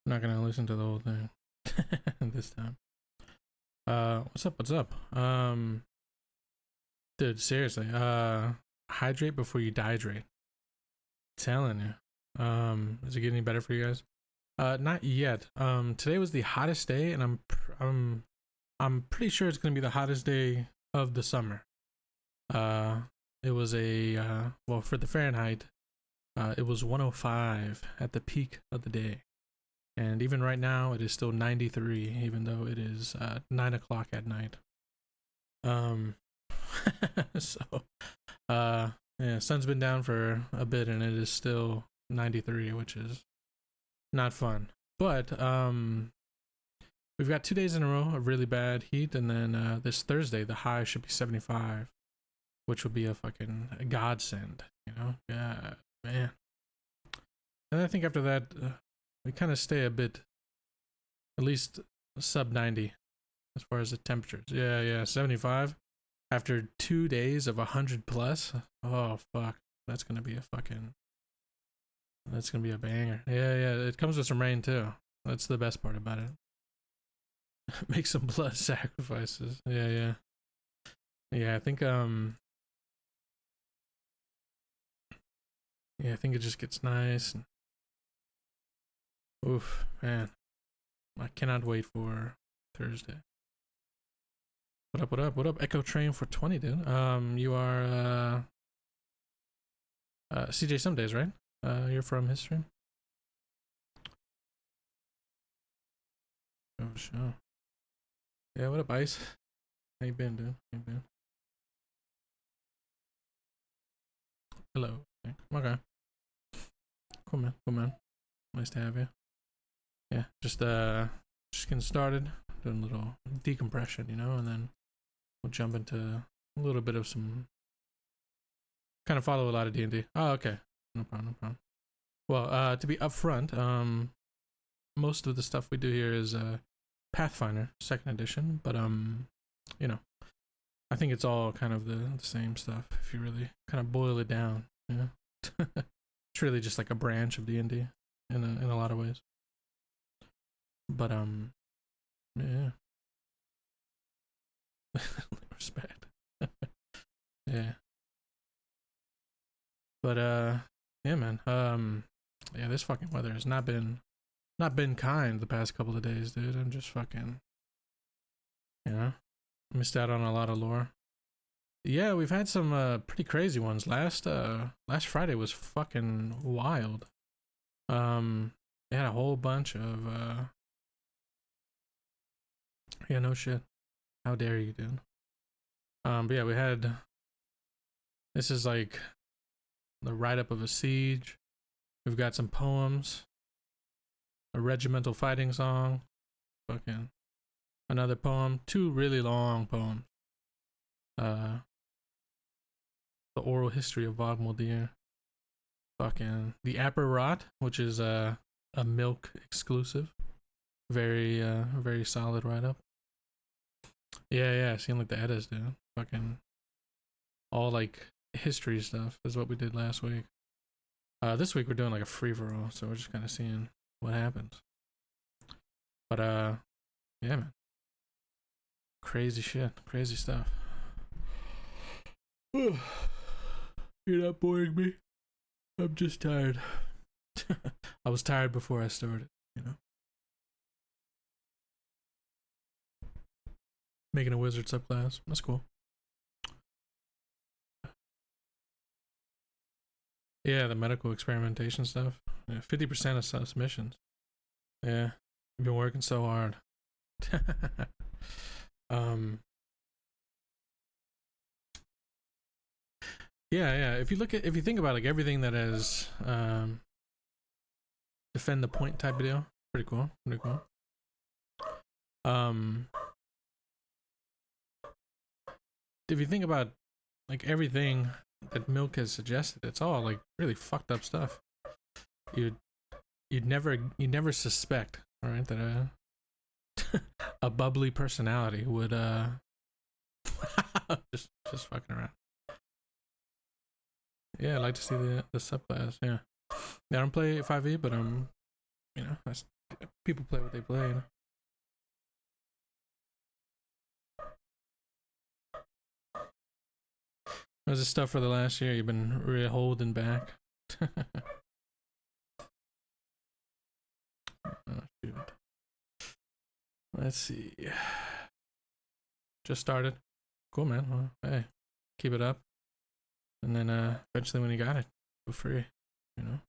not gonna listen to the whole thing this time. What's up? What's up? Dude, seriously. Hydrate before you dehydrate. Telling you. Is it getting any better for you guys? Not yet. Today was the hottest day, and I'm pretty sure it's gonna be the hottest day of the summer. It was well, for the Fahrenheit, it was 105 at the peak of the day. And even right now, it is still 93, even though it is 9 o'clock at night. So, yeah, sun's been down for a bit, and it is still 93, which is not fun. But we've got 2 days in a row of really bad heat, and then this Thursday, the high should be 75, which would be a fucking godsend, you know? Yeah, man. And I think after that, we kind of stay a bit, at least sub 90 as far as the temperatures. Yeah, 75 after 2 days of 100 plus. Oh fuck, that's gonna be a banger. Yeah, it comes with some rain too. That's the best part about it. Make some blood sacrifices. Yeah. I think I think it just gets nice. Oof, man. I cannot wait for Thursday. What up? Echo Train for 20, dude. You are CJ some days, right? You're from history. Oh sure. Yeah, what up, Ice? How you been, dude? How you been? Hello. Okay. Cool man. Nice to have you. Yeah, just getting started, doing a little decompression, you know, and then we'll jump into a little bit of some kind of follow a lot of D&D. Oh, okay. No problem. Well, to be upfront, most of the stuff we do here is Pathfinder 2nd edition, but you know, I think it's all kind of the same stuff if you really kind of boil it down, you know. It's really just like a branch of D&D in a lot of ways. But yeah. Respect. Yeah. But yeah, man. Yeah, this fucking weather has not been kind the past couple of days, dude. I'm just fucking, you know, missed out on a lot of lore. Yeah, we've had some pretty crazy ones. Last Friday was fucking wild. They had a whole bunch of yeah, no shit. How dare you, dude? But yeah, we had. This is like the write-up of a siege. We've got some poems, a regimental fighting song, fucking another poem, 2 really long poems. The oral history of Vogmeldir. Fucking the Apparat, which is a milk exclusive. Very solid write-up. Yeah, seeing like the edits, dude. Fucking all like history stuff is what we did last week. This week we're doing like a free-for-all, so we're just kind of seeing what happens. But yeah, man. Crazy shit, crazy stuff. You're not boring me. I'm just tired. I was tired before I started, you know. Making a wizard subclass. That's cool. Yeah, the medical experimentation stuff. Yeah, 50% of submissions. Yeah, you've been working so hard. Yeah. If you think about like everything that is defend the point type of deal, pretty cool. If you think about like everything that Milk has suggested, it's all like really fucked up stuff. You'd never suspect, all right, that a bubbly personality would just fucking around. Yeah, I'd like to see the subclass. Yeah, I don't play 5e, but you know, people play what they play. You know? How's this stuff for the last year? You've been really holding back. Oh, shoot. Let's see. Just started. Cool, man. Well, hey, keep it up. And then eventually when you got it, for free, you know?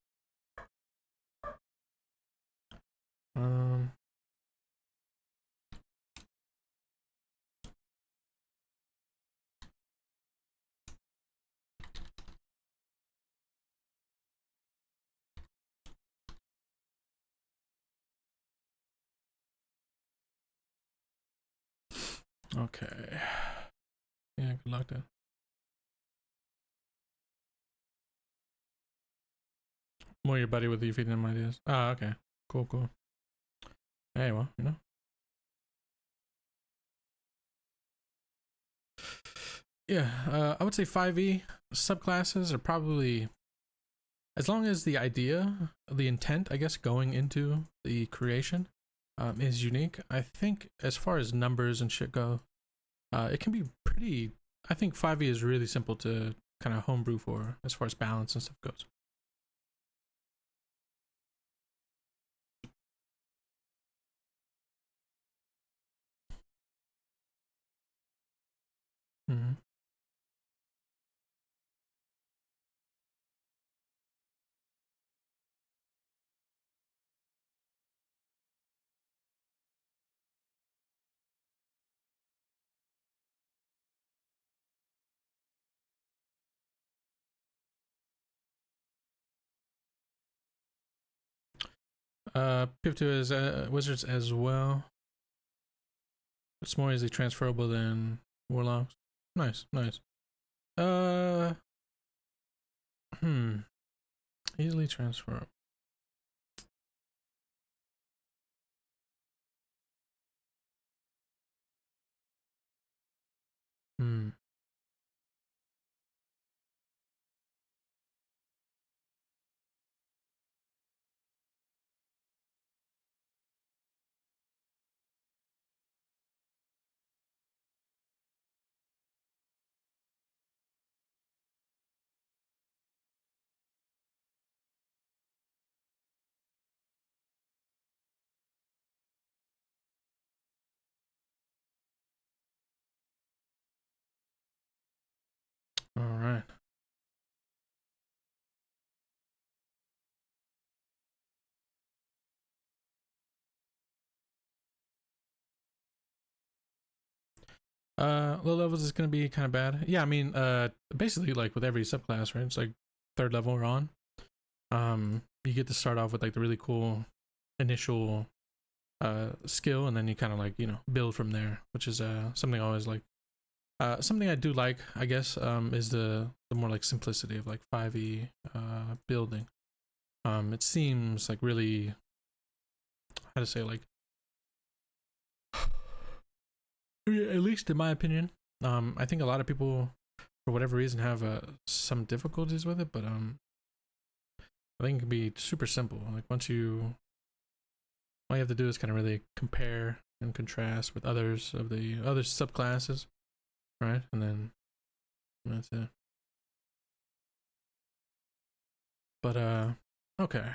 Okay. Yeah, good luck then. More your buddy with you feeding him ideas. Oh, okay. Cool, cool. Hey, well, you know. Yeah, I would say 5e subclasses are probably, as long as the idea, the intent, I guess, going into the creation is unique. I think as far as numbers and shit go, it can be pretty, I think 5e is really simple to kind of homebrew for as far as balance and stuff goes. Mm-hmm. Pivot to his wizards as well. It's more easily transferable than warlocks. Nice, nice. Easily transferable. Hmm. All right. Low levels is gonna be kind of bad. Yeah, I mean, basically like with every subclass, right? It's like third level or on. You get to start off with like the really cool initial skill, and then you kind of like, you know, build from there, which is something I always like. Something I do like, I guess, is the more like simplicity of like 5e building. It seems like really, how to say, like, at least in my opinion, I think a lot of people, for whatever reason, have some difficulties with it, but I think it can be super simple. Like once you, all you have to do is kind of really compare and contrast with others of the other subclasses, right? And then that's it. But okay.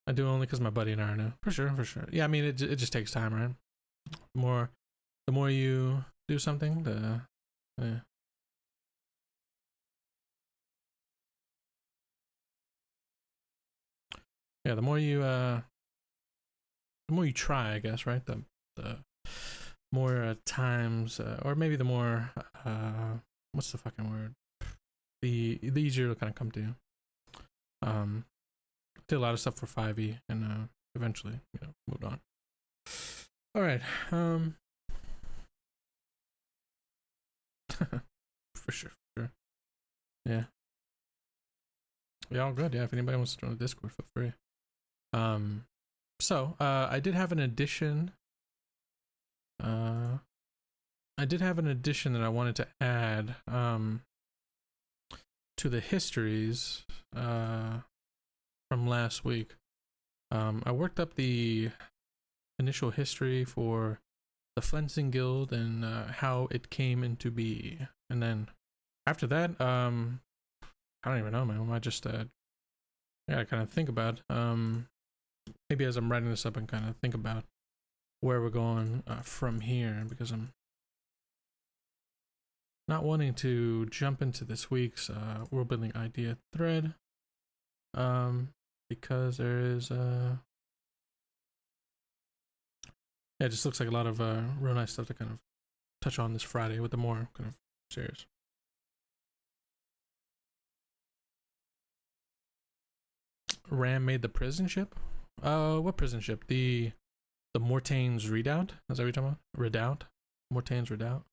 I do only because my buddy and I are new. For sure, for sure. Yeah, I mean, it just takes time, right? The more you do something, yeah, the more you try, I guess, right? The more times, or maybe the more what's the fucking word? The easier it'll kind of come to you. Did a lot of stuff for 5e, and eventually, you know, moved on. All right. For sure, for sure. Yeah. Yeah, all good. Yeah, if anybody wants to join the Discord, feel free. So I did have an addition. I did have an addition that I wanted to add to the histories. from last week. I worked up the initial history for the Flensing Guild and how it came into be, and then after that, I don't even know, man. I might just kind of think about maybe as I'm writing this up and kind of think about where we're going from here, because I'm not wanting to jump into this week's world building idea thread, because there is it just looks like a lot of real nice stuff to kind of touch on this Friday with the more kind of serious. Ram made the prison ship. What prison ship? The Mortaine's Redoubt. Is that what you're talking about? Redoubt. Mortaine's Redoubt.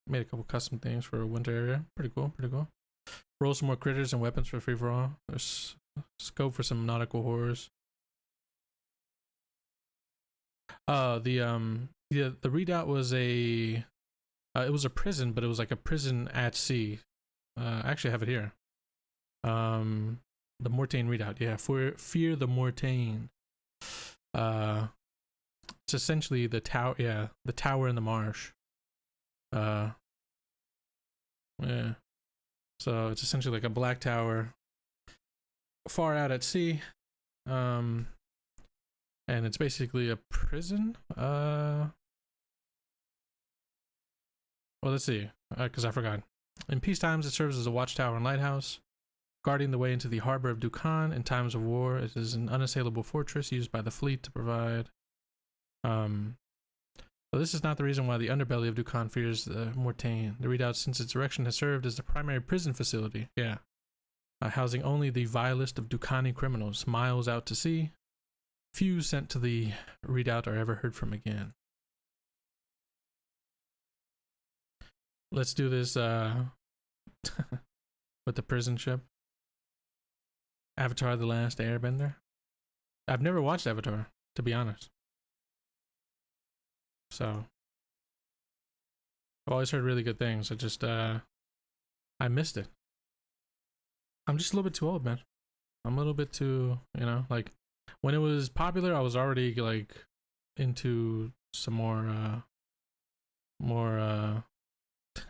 Made a couple custom things for a winter area. Pretty cool. Pretty cool. Roll some more critters and weapons for free for all. There's scope for some nautical horrors. The Redoubt was it was a prison, but it was like a prison at sea. I actually have it here. The Mortaine Redoubt, yeah, fear the Mortaine. It's essentially the tower, yeah, the tower in the marsh. Yeah. So it's essentially like a black tower, far out at sea. And it's basically a prison. Well, let's see, because I forgot. In peace times, it serves as a watchtower and lighthouse, guarding the way into the harbor of Dukan. In times of war, it is an unassailable fortress used by the fleet to provide. But this is not the reason why the underbelly of Dukan fears the Mortaine. The Redoubt, since its erection, has served as the primary prison facility. Yeah, housing only the vilest of Dukani criminals, miles out to sea. Few sent to the Redoubt are ever heard from again. Let's do this with the prison ship. Avatar: The Last Airbender. I've never watched Avatar, to be honest. So I've always heard really good things. I missed it. I'm just a little bit too old, man. I'm a little bit too, like when it was popular, I was already like into some more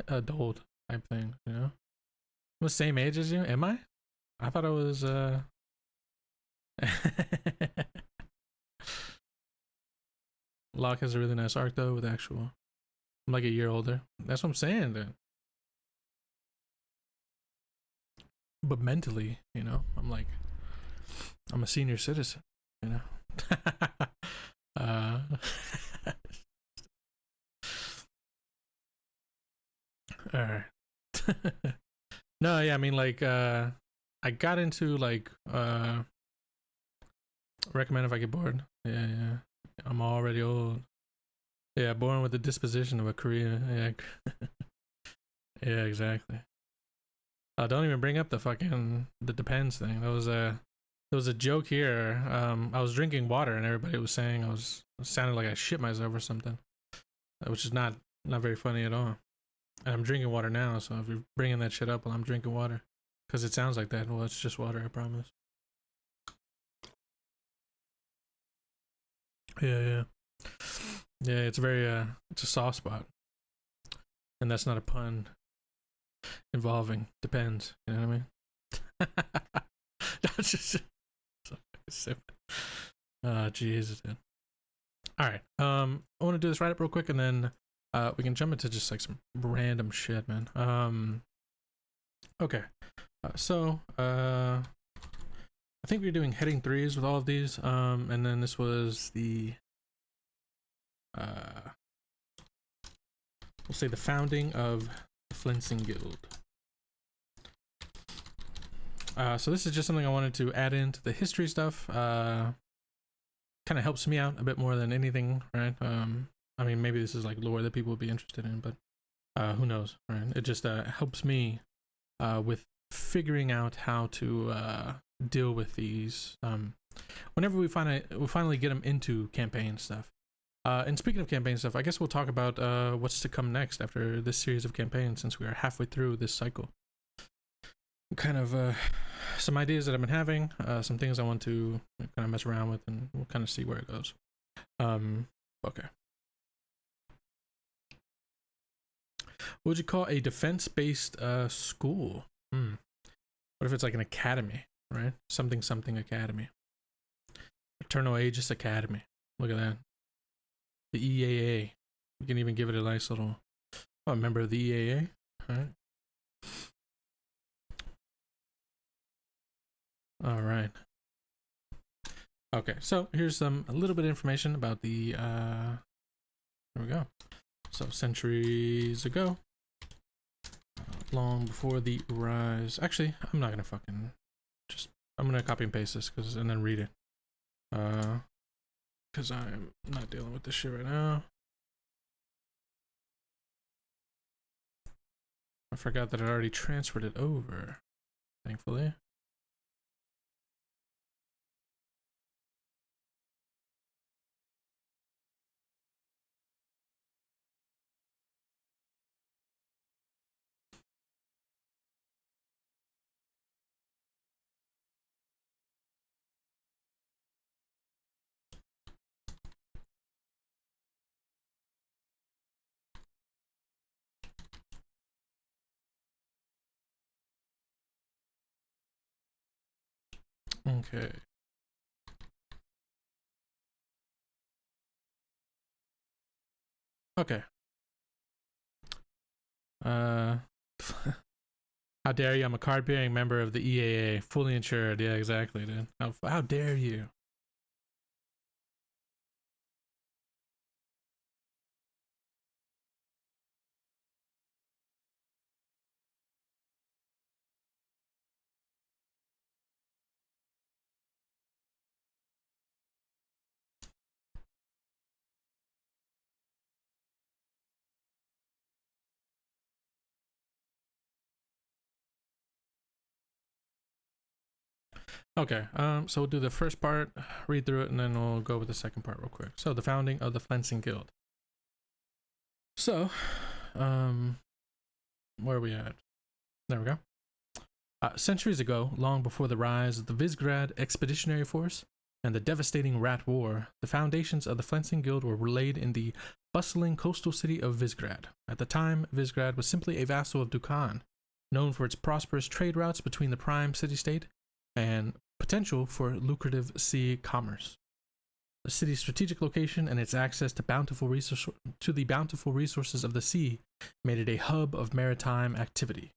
adult type thing, I'm the same age as you. Am I? I thought I was Locke has a really nice arc though with actual. I'm like a year older. That's what I'm saying, dude. But mentally, I'm like, I'm a senior citizen, all right. No, yeah, I mean, like, I got into like recommend if I get bored. Yeah. I'm already old. Yeah, born with the disposition of a Korean. Yeah. Yeah, exactly. Don't even bring up the depends thing. There was a joke here. I was drinking water and everybody was saying sounded like I shit myself or something, which is not very funny at all. And I'm drinking water now, so if you're bringing that shit up while I'm drinking water, because it sounds like that, well, it's just water, I promise. Yeah. It's very it's a soft spot, and that's not a pun involving depends. You know what I mean? That's just so Jesus, dude. All right. I want to do this right up real quick, and then we can jump into just like some random shit, man. Okay. So I think we're doing heading 3s with all of these. And then this was the we'll say the founding of the Flensing Guild. So this is just something I wanted to add into the history stuff. Kind of helps me out a bit more than anything, right? I mean, maybe this is like lore that people would be interested in, but who knows, right? It just helps me with figuring out how to deal with these whenever we finally get them into campaign stuff. And speaking of campaign stuff, I guess we'll talk about what's to come next after this series of campaigns, since we are halfway through this cycle. kind of some ideas that I've been having, some things I want to kind of mess around with, and we'll kind of see where it goes. Okay. What would you call a defense-based school? What if it's like an academy, right? Something academy. Eternal Aegis Academy. Look at that. The EAA. We can even give it a nice little... Oh, a member of the EAA, right? All right. Okay, so here's a little bit of information about the... There we go. So centuries ago, long before the rise... Actually, I'm not gonna fucking... I'm gonna copy and paste this and then read it. Because I'm not dealing with this shit right now. I forgot that I already transferred it over, thankfully. Okay. Okay. How dare you? I'm a card-bearing member of the EAA, fully insured. Yeah, exactly, dude. How dare you? Okay, so we'll do the first part, read through it, and then we'll go with the second part real quick. So, the founding of the Flensing Guild. So, where are we at? There we go. Centuries ago, long before the rise of the Visegrad Expeditionary Force and the devastating Rat War, the foundations of the Flensing Guild were laid in the bustling coastal city of Visegrad. At the time, Visegrad was simply a vassal of Dukan, known for its prosperous trade routes between the prime city-state and potential for lucrative sea commerce. The city's strategic location and its access to the bountiful resources of the sea made it a hub of maritime activity.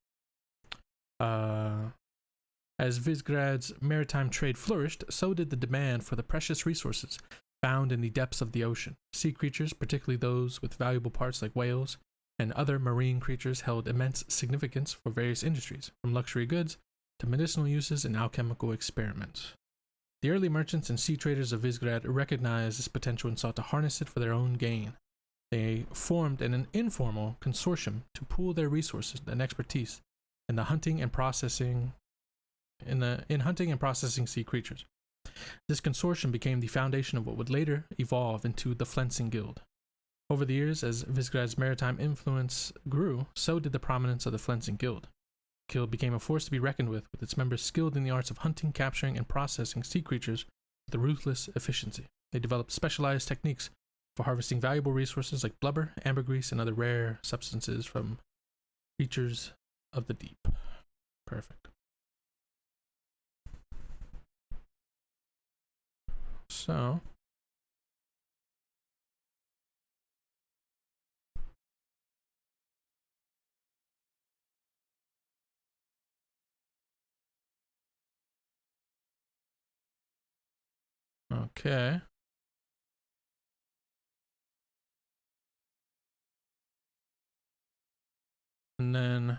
As Visegrad's maritime trade flourished, so did the demand for the precious resources found in the depths of the ocean. Sea creatures, particularly those with valuable parts like whales and other marine creatures, held immense significance for various industries, from luxury goods to medicinal uses and alchemical experiments. The early merchants and sea traders of Visegrad recognized this potential and sought to harness it for their own gain. They formed an informal consortium to pool their resources and expertise in hunting and processing sea creatures. This consortium became the foundation of what would later evolve into the Flensing Guild. Over the years, as Visegrad's maritime influence grew, so did the prominence of the Flensing Guild. The guild became a force to be reckoned with its members skilled in the arts of hunting, capturing, and processing sea creatures with a ruthless efficiency. They developed specialized techniques for harvesting valuable resources like blubber, ambergris, and other rare substances from creatures of the deep. Perfect. So, okay. And then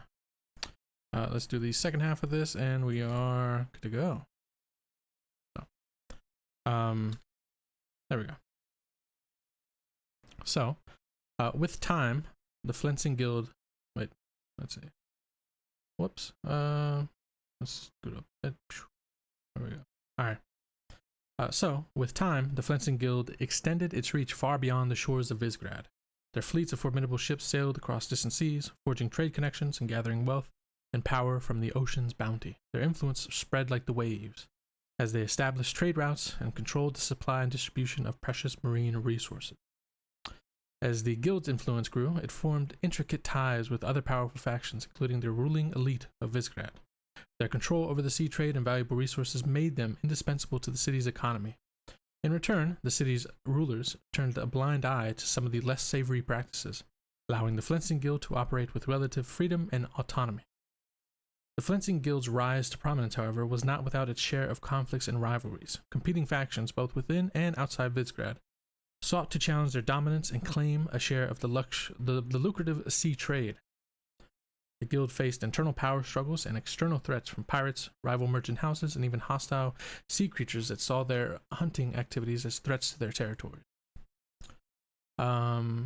let's do the second half of this, and we are good to go. So, there we go. So, with time, the Flensing Guild. Wait, let's see. Whoops. Let's scoot up. There we go. All right. So, with time, the Flensing Guild extended its reach far beyond the shores of Visegrad. Their fleets of formidable ships sailed across distant seas, forging trade connections and gathering wealth and power from the ocean's bounty. Their influence spread like the waves as they established trade routes and controlled the supply and distribution of precious marine resources. As the guild's influence grew, it formed intricate ties with other powerful factions, including the ruling elite of Visgrad. Their control over the sea trade and valuable resources made them indispensable to the city's economy. In return, the city's rulers turned a blind eye to some of the less savory practices, allowing the Flensing Guild to operate with relative freedom and autonomy. The Flensing Guild's rise to prominence, however, was not without its share of conflicts and rivalries. Competing factions, both within and outside Visgrad, sought to challenge their dominance and claim a share of the lucrative sea trade. The guild faced internal power struggles and external threats from pirates, rival merchant houses, and even hostile sea creatures that saw their hunting activities as threats to their territory.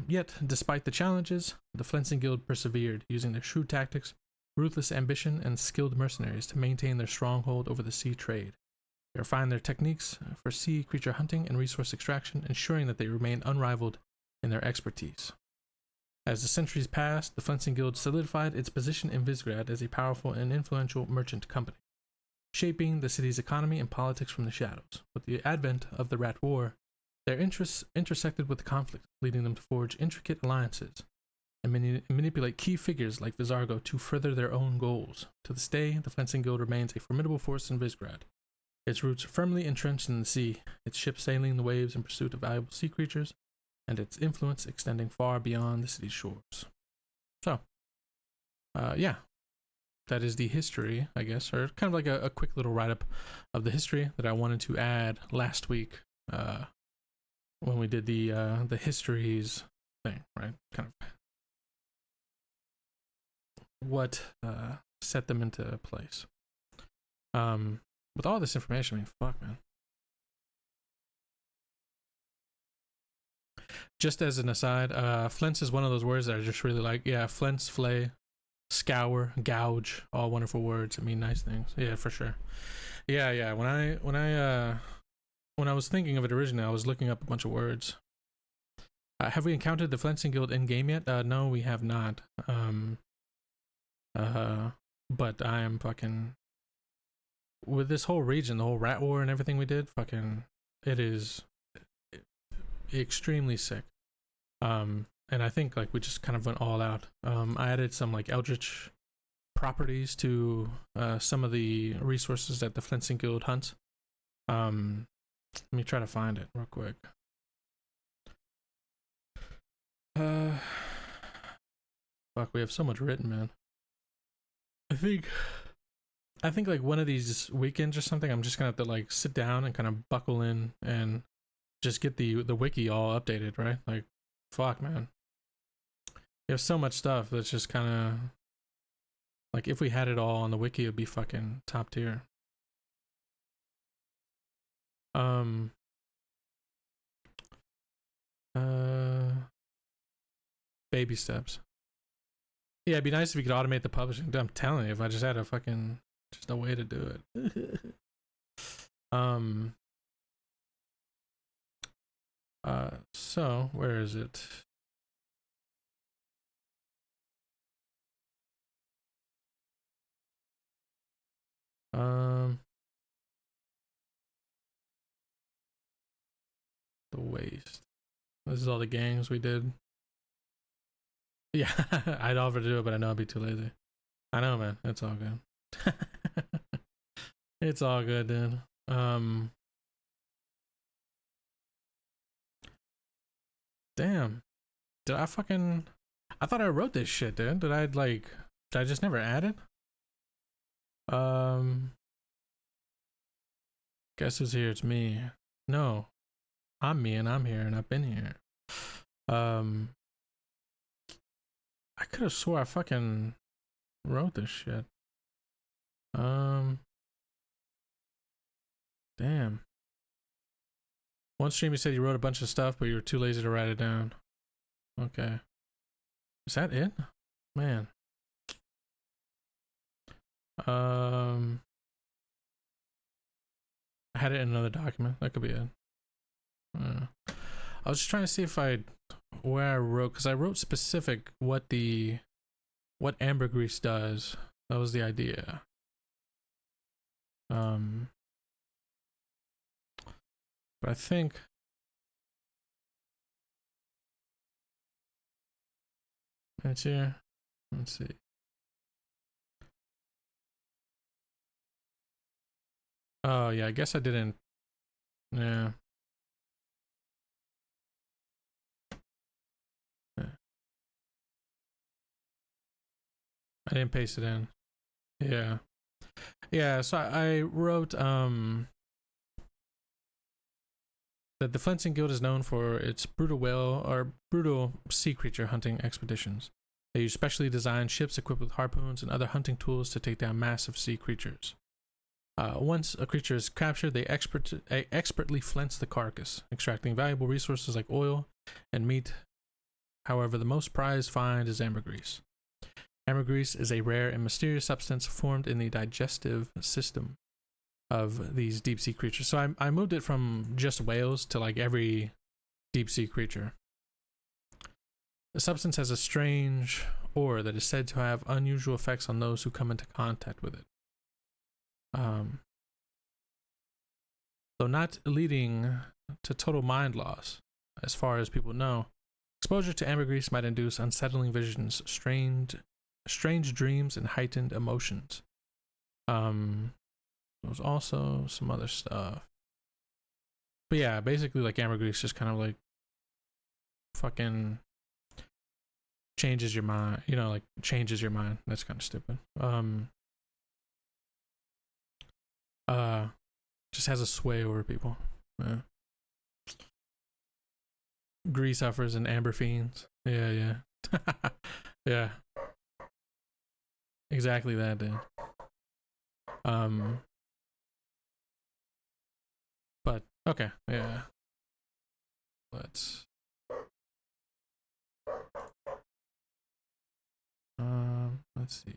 Yet, despite the challenges, the Flensing Guild persevered, using their shrewd tactics, ruthless ambition, and skilled mercenaries to maintain their stronghold over the sea trade. They refined their techniques for sea creature hunting and resource extraction, ensuring that they remained unrivaled in their expertise. As the centuries passed, the Flensing Guild solidified its position in Visgrad as a powerful and influential merchant company, shaping the city's economy and politics from the shadows. With the advent of the Rat War, their interests intersected with the conflict, leading them to forge intricate alliances and manipulate key figures like Vizargo to further their own goals. To this day, the Flensing Guild remains a formidable force in Visgrad, its roots firmly entrenched in the sea, its ships sailing the waves in pursuit of valuable sea creatures, and its influence extending far beyond the city's shores. So, yeah, that is the history, I guess, or kind of like a quick little write-up of the history that I wanted to add last week when we did the histories thing, right? Kind of what set them into place. With all this information, I mean, fuck, man. Just as an aside, flens is one of those words that I just really like. Yeah, flens, flay, scour, gouge, all wonderful words that mean nice things. Yeah, for sure. Yeah. When I was thinking of it originally, I was looking up a bunch of words. Have we encountered the Flensing Guild in game yet? No, we have not. But I am fucking with this whole region, the whole Rat War and everything we did. Fucking, it is extremely sick. And I think like we just kind of went all out. I added some like eldritch properties to some of the resources that the Flensing Guild hunts. Let me try to find it real quick. Fuck, we have so much written, man. I think like one of these weekends or something, I'm just gonna have to like sit down and kind of buckle in and just get the wiki all updated, right? Like, fuck, man. You have so much stuff that's just kind of like, if we had it all on the wiki, it'd be fucking top tier. Baby steps. Yeah, it'd be nice if we could automate the publishing. I'm telling you, if I just had just a way to do it. So where is it? The waste. This is all the gangs we did. Yeah, I'd offer to do it, but I know I'd be too lazy. I know, man. It's all good. It's all good, dude. Damn. Did I fucking... I thought I wrote this shit, dude. Did I just never add it? Guess who's here? It's me. No. I'm me and I'm here and I've been here. I could have swore I fucking wrote this shit. Damn. One stream you said you wrote a bunch of stuff, but you were too lazy to write it down. Okay. Is that it? Man. I had it in another document. That could be it. I was just trying to see if where I wrote, because I wrote specific what ambergris does. That was the idea. But I think that's here. Let's see. Oh yeah, I guess I didn't. Yeah. I didn't paste it in. Yeah. Yeah, so I wrote that the Flensing Guild is known for its brutal sea creature hunting expeditions. They use specially designed ships equipped with harpoons and other hunting tools to take down massive sea creatures. Once a creature is captured, they expertly flense the carcass, extracting valuable resources like oil and meat. However, the most prized find is ambergris. Ambergris is a rare and mysterious substance formed in the digestive system of these deep sea creatures. So I moved it from just whales to like every deep sea creature. The substance has a strange aura that is said to have unusual effects on those who come into contact with it. Though not leading to total mind loss, as far as people know, exposure to ambergris might induce unsettling visions, strange dreams, and heightened emotions. There was also some other stuff. But yeah, basically like ambergris just kind of like fucking changes your mind, you know, like changes your mind. That's kind of stupid. Just has a sway over people. Yeah. Grease suffers and amber fiends. Yeah. Yeah. Exactly that, dude. But okay, yeah. Let's see.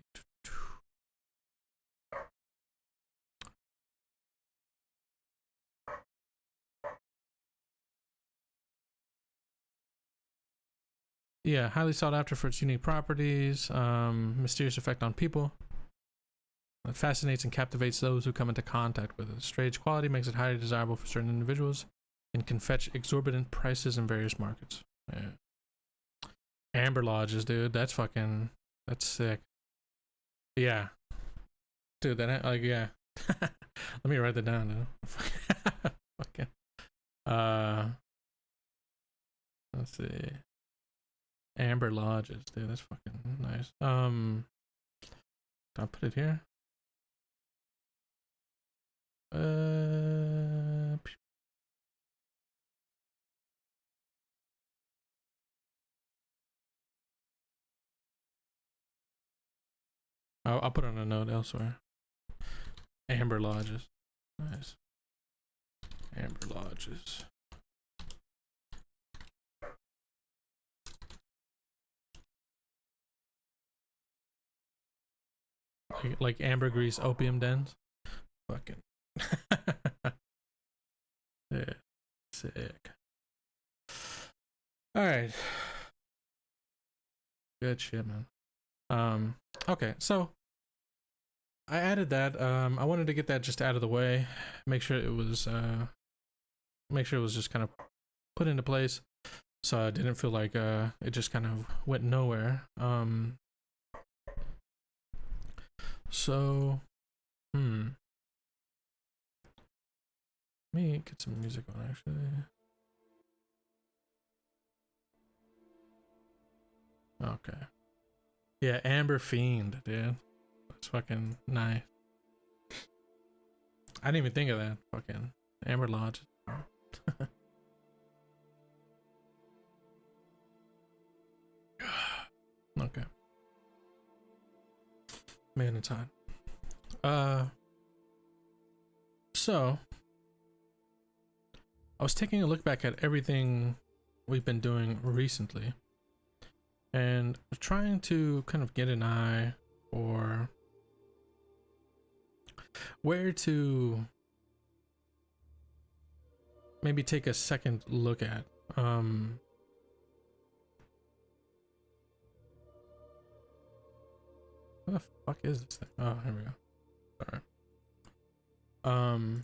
Yeah, highly sought after for its unique properties, mysterious effect on people. It fascinates and captivates those who come into contact with it. Strange quality makes it highly desirable for certain individuals and can fetch exorbitant prices in various markets. Yeah. Amber lodges, dude. That's sick. Yeah. Dude, that, like, yeah. Let me write that down, dude. Fucking. Let's see. Amber lodges, dude. That's fucking nice. I'll put it here. I'll put on a note elsewhere. Amber lodges. Nice. Amber lodges. Like ambergris opium dens. Fucking. Yeah. Sick. All right. Good shit, man. Okay, so I added that. I wanted to get that just out of the way. Make sure it was just kind of put into place, so I didn't feel like it just kind of went nowhere. So, let me get some music on actually. Okay. Yeah, Amber Fiend, dude. That's fucking nice. I didn't even think of that. Fucking Amber Lodge. Okay. Man in time. So I was taking a look back at everything we've been doing recently and trying to kind of get an eye for where to maybe take a second look at. What the fuck is this thing? Oh, here we go. Sorry.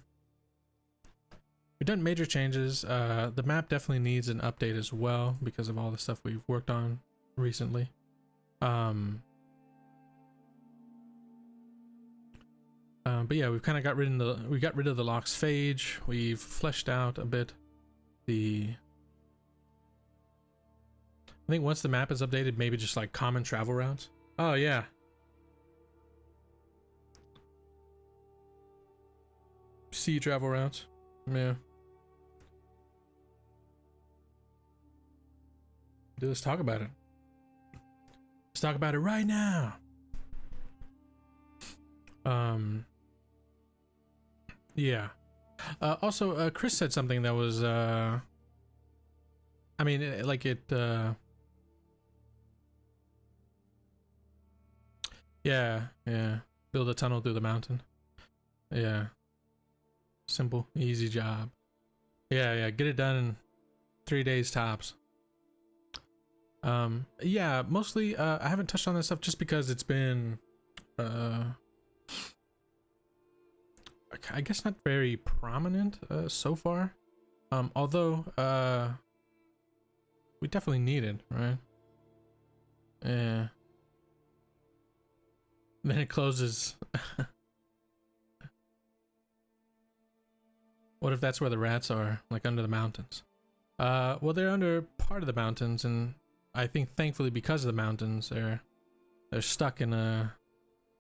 We've done major changes. The map definitely needs an update as well because of all the stuff we've worked on recently. But yeah, we've kind of got rid of the Lock's Phage. We've fleshed out a bit I think once the map is updated, maybe just like common travel routes. Oh yeah. Sea travel routes. Yeah. Dude, let's talk about it. Let's talk about it right now. Yeah. Also, Chris said something that was, I mean, like it, yeah, build a tunnel through the mountain. Yeah. Simple, easy job. Yeah, get it done in 3 days tops. Yeah, mostly, I haven't touched on this stuff just because it's been, I guess not very prominent, so far. Although, we definitely need it, right? Yeah. Then it closes. What if that's where the rats are, like under the mountains? Well, they're under part of the mountains, and I think thankfully because of the mountains, they're stuck in a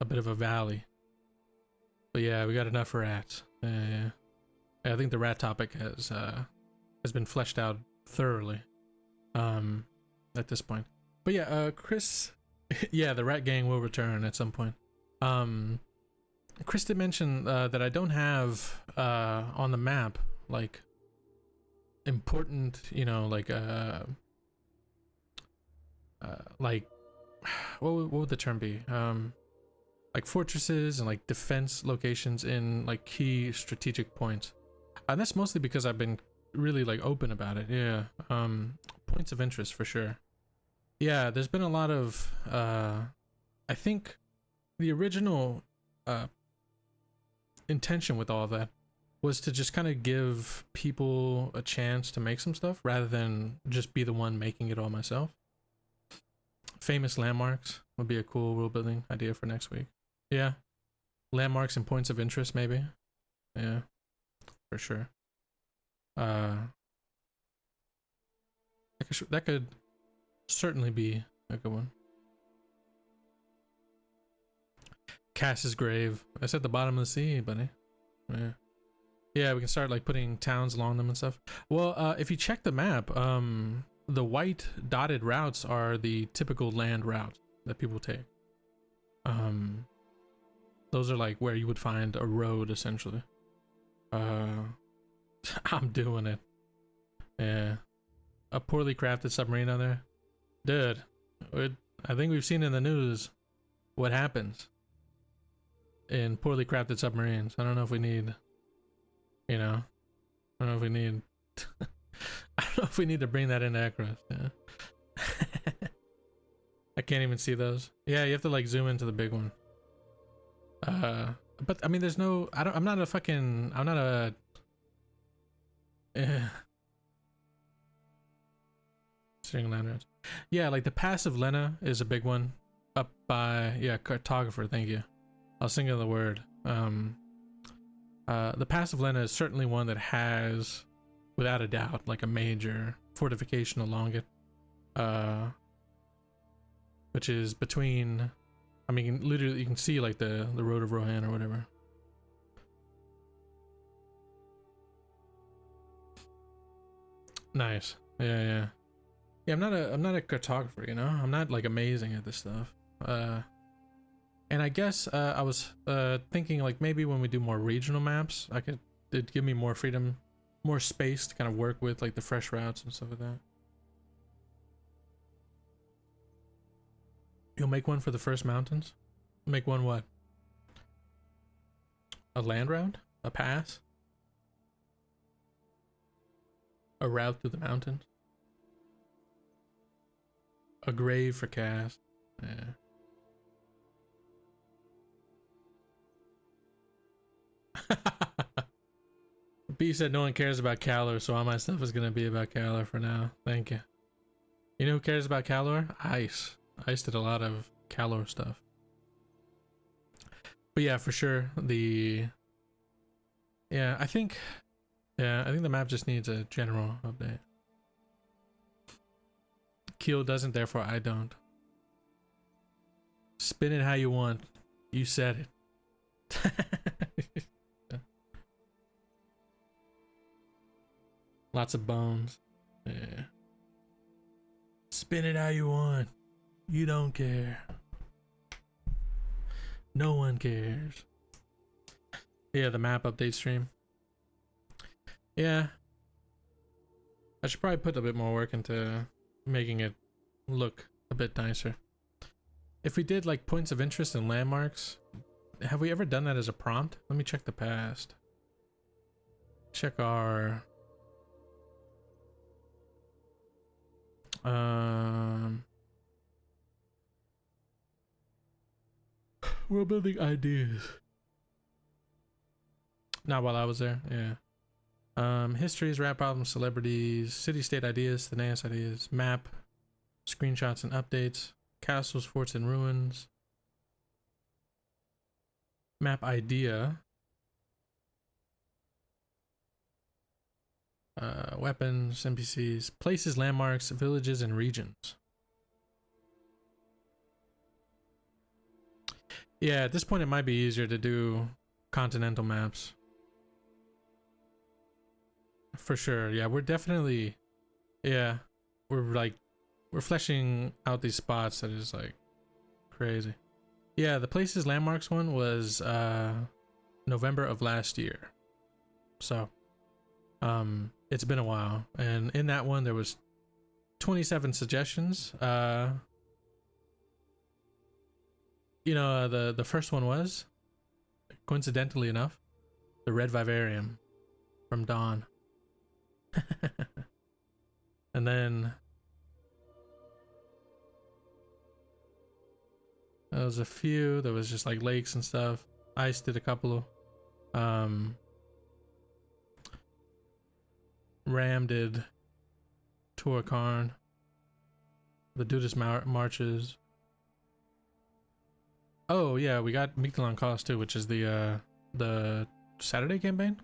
bit of a valley. But yeah, we got enough rats. Yeah. I think the rat topic has been fleshed out thoroughly at this point. But yeah, Chris, yeah, the rat gang will return at some point. Chris did mention that I don't have on the map like important, you know, like what would the term be? Like fortresses and like defense locations in like key strategic points. And that's mostly because I've been really like open about it. Yeah. Points of interest for sure. Yeah, there's been a lot of I think the original intention with all of that was to just kind of give people a chance to make some stuff rather than just be the one making it all myself. Famous landmarks would be a cool world building idea for next week. Yeah. Landmarks and points of interest maybe. Yeah. For sure. That could certainly be a good one. Cass's grave. That's at the bottom of the sea, buddy. Yeah. Yeah, we can start like putting towns along them and stuff. Well, if you check the map, the white dotted routes are the typical land routes that people take. Those are like where you would find a road essentially. I'm doing it. Yeah. A poorly crafted submarine on there. Dude, I think we've seen in the news what happens in poorly crafted submarines. I don't know if we need, you know, I don't know if we need I don't know if we need to bring that into Ekros. Yeah. I can't even see those. Yeah, you have to like zoom into the big one. But I mean there's no I'm not a string lanterns. Yeah, like the Pass of Lena is a big one up by, yeah, cartographer, thank you. I was thinking of the word. The Pass of Lena is certainly one that has, without a doubt, like a major fortification along it. Which is between, I mean, literally you can see like the Road of Rohan or whatever. Nice. Yeah. Yeah, I'm not a cartographer, you know? I'm not like amazing at this stuff. And I guess I was thinking like maybe when we do more regional maps, it'd give me more freedom, more space to kind of work with like the fresh routes and stuff like that. You'll make one for the first mountains? Make one what? A land route? A pass? A route through the mountains? A grave for Cass? Yeah. B said no one cares about Calor, so all my stuff is gonna be about Calor for now. Thank you. You know who cares about Calor? Ice. Ice did a lot of Calor stuff. But yeah, for sure, I think the map just needs a general update. Keel doesn't, therefore I don't. Spin it how you want. You said it. Lots of bones. Yeah. Spin it how you want. You don't care. No one cares. Yeah, the map update stream. Yeah. I should probably put a bit more work into making it look a bit nicer. If we did like points of interest and landmarks, have we ever done that as a prompt? Let me check the past. Check our... We're building ideas. Not while I was there, yeah. Histories, rap albums, celebrities, city-state ideas, Thenaeus ideas, map, screenshots and updates, castles, forts, and ruins, map idea, weapons, NPCs, places, landmarks, villages, and regions. Yeah, at this point it might be easier to do continental maps. For sure, yeah, we're definitely, yeah, we're fleshing out these spots that is like crazy. Yeah, the places landmarks one was November of last year. So it's been a while, and in that one there was 27 suggestions. You know, the first one was, coincidentally enough, the Red Vivarium from Dawn. And then there was a few, there was just like lakes and stuff. Ice did a couple. Ram did Tuakarn. The Dudas marches. Oh yeah, we got Mictlan Cost too, which is the Saturday campaign.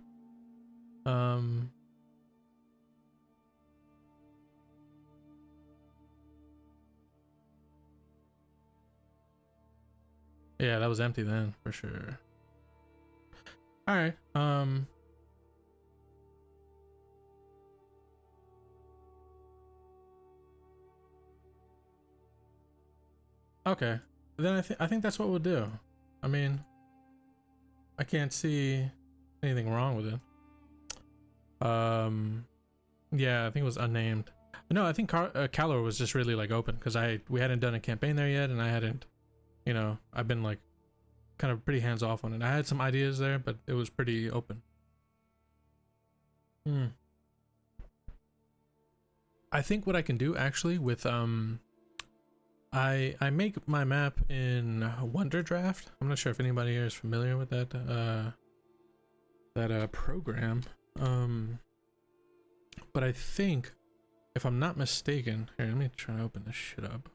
Yeah, that was empty then, for sure. Alright, okay. Then I think that's what we'll do. I mean, I can't see anything wrong with it. Yeah, I think it was unnamed. No, I think Calor was just really like open because we hadn't done a campaign there yet, and I hadn't, you know, I've been like kind of pretty hands off on it. I had some ideas there, but it was pretty open. I think what I can do actually with I make my map in Wonder Draft. I'm not sure if anybody here is familiar with that program. But I think, if I'm not mistaken, here, let me try to open this shit up.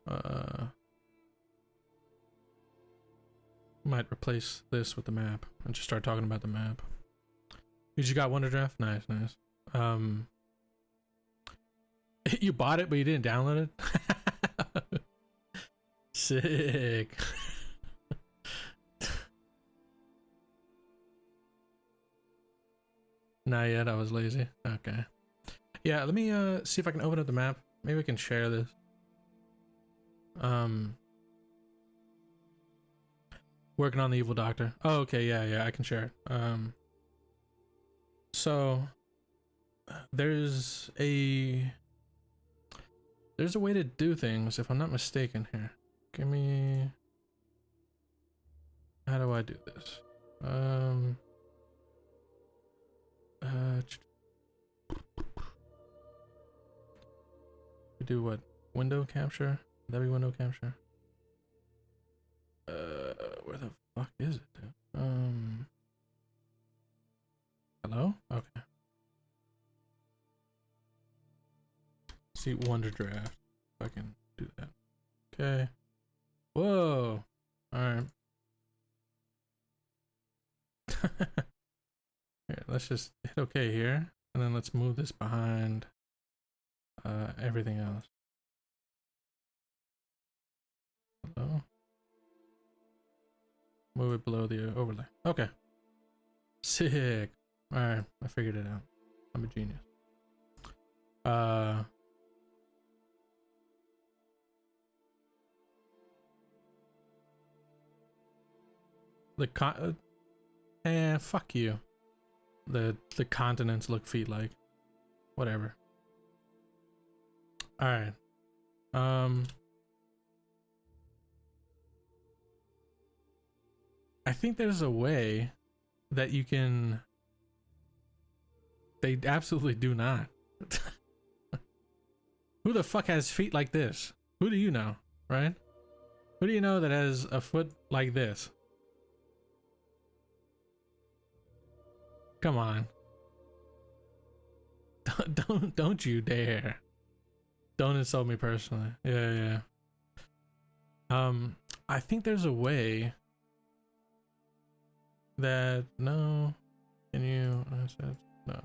Might replace this with the map and just start talking about the map. You just got Wonder Draft? Nice, nice. You bought it, but you didn't download it? Sick. Not yet, I was lazy. Okay. Yeah, let me see if I can open up the map. Maybe we can share this. Working on the evil doctor. Oh, okay, yeah, I can share it. So there's a way to do things, if I'm not mistaken here. Give me, how do I do this? We do what? Window capture? Would that be window capture? Where the fuck is it, dude? see Wonder Draft. If I can do that. Okay. Whoa. Alright. Here, let's just hit OK here. And then let's move this behind everything else. Hello? Move it below the overlay. Okay. Sick. Alright, I figured it out. I'm a genius. Fuck you. The continents look feet-like. Whatever. Alright. I think there's a way that you can... They absolutely do not. Who the fuck has feet like this? Who do you know, right? Who do you know that has a foot like this? Come on. Don't you dare. Don't insult me personally. Yeah. I think there's a way that... No. Can you... I said no.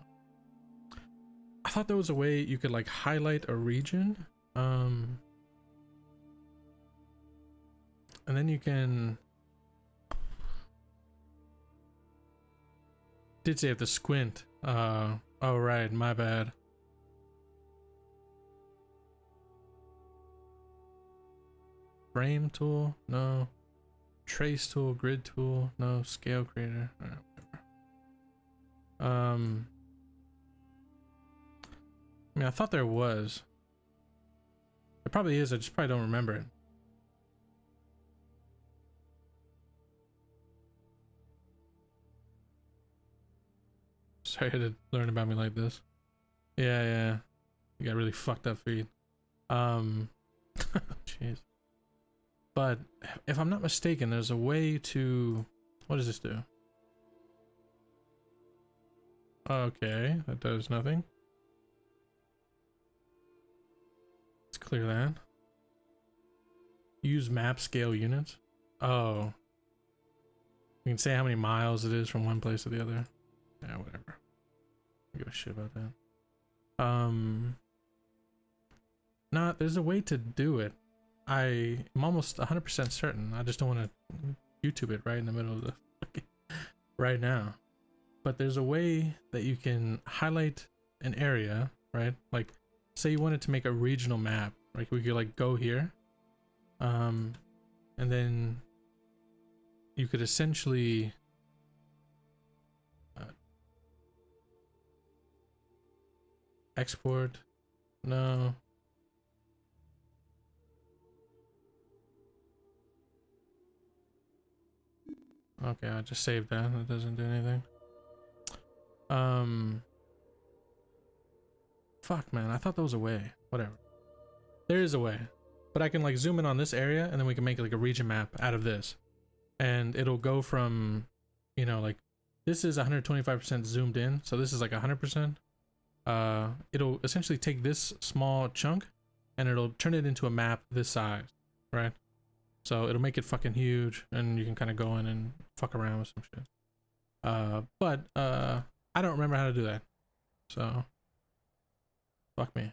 I thought there was a way you could like highlight a region. And then you can... Did say you have to squint. Oh right, my bad. Frame tool? No. Trace tool, grid tool, no. Scale creator. All right, whatever. I mean, I thought there was. There probably is, I just probably don't remember it. Sorry to learn about me like this. Yeah. You got really fucked up feet. Jeez. But if I'm not mistaken, there's a way to... What does this do? Okay, that does nothing. Let's clear that. Use map scale units. Oh. You can say how many miles it is from one place to the other. Yeah, whatever. I don't give a shit about that. Nah, there's a way to do it. I'm almost 100% certain. I just don't want to YouTube it right in the middle of the right now. But there's a way that you can highlight an area, right? Like, say you wanted to make a regional map. Like, we could like go here, and then you could essentially export. No. Okay, I just saved that. That doesn't do anything. Fuck, man. I thought there was a way. Whatever. There is a way. But I can like zoom in on this area and then we can make like a region map out of this. And it'll go from, you know, like this is 125% zoomed in. So this is like 100%. It'll essentially take this small chunk and it'll turn it into a map this size, right? So it'll make it fucking huge and you can kind of go in and fuck around with some shit. But I don't remember how to do that. So fuck me.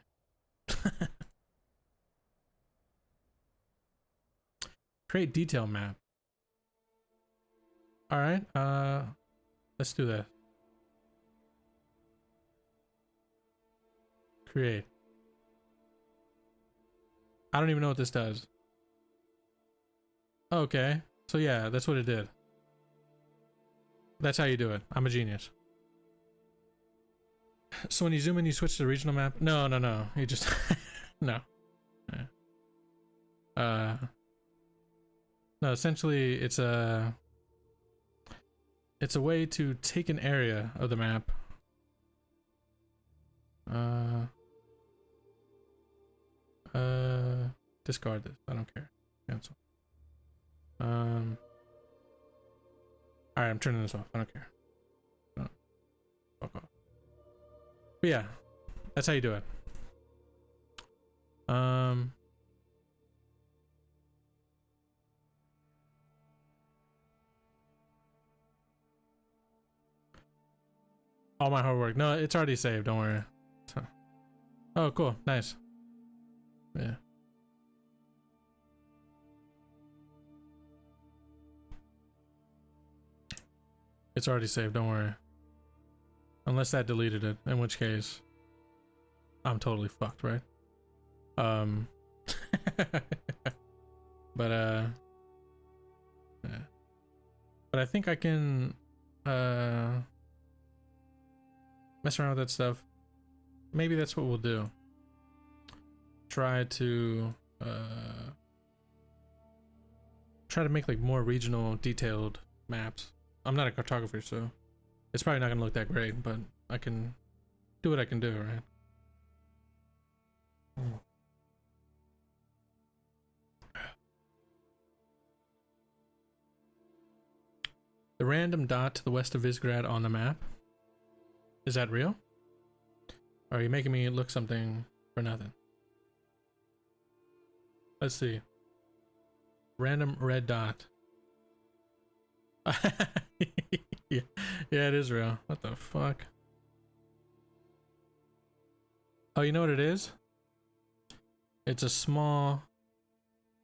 Create detail map. All right. Let's do that. Create. I don't even know what this does. Okay, so yeah, that's what it did. That's how you do it. I'm a genius. So when you zoom in, you switch to the regional map? No. You just... No. Yeah. No, essentially, it's a way to take an area of the map. Discard this. I don't care. Cancel. Alright, I'm turning this off. I don't care. No. Fuck off. But yeah, that's how you do it. Um. All my hard work. No, it's already saved. Don't worry. Oh, cool. Nice. Yeah. It's already saved. Don't worry. Unless that deleted it, in which case I'm totally fucked, right? But yeah. But I think I can mess around with that stuff. Maybe that's what we'll do. Try to make like more regional detailed maps. I'm not a cartographer, so it's probably not gonna look that great, but I can do what I can do, right? The random dot to the west of Visgrad on the map. Is that real? Or are you making me look something for nothing? Let's see. Random red dot. Yeah, it is real. What the fuck? Oh, you know what it is? It's a small,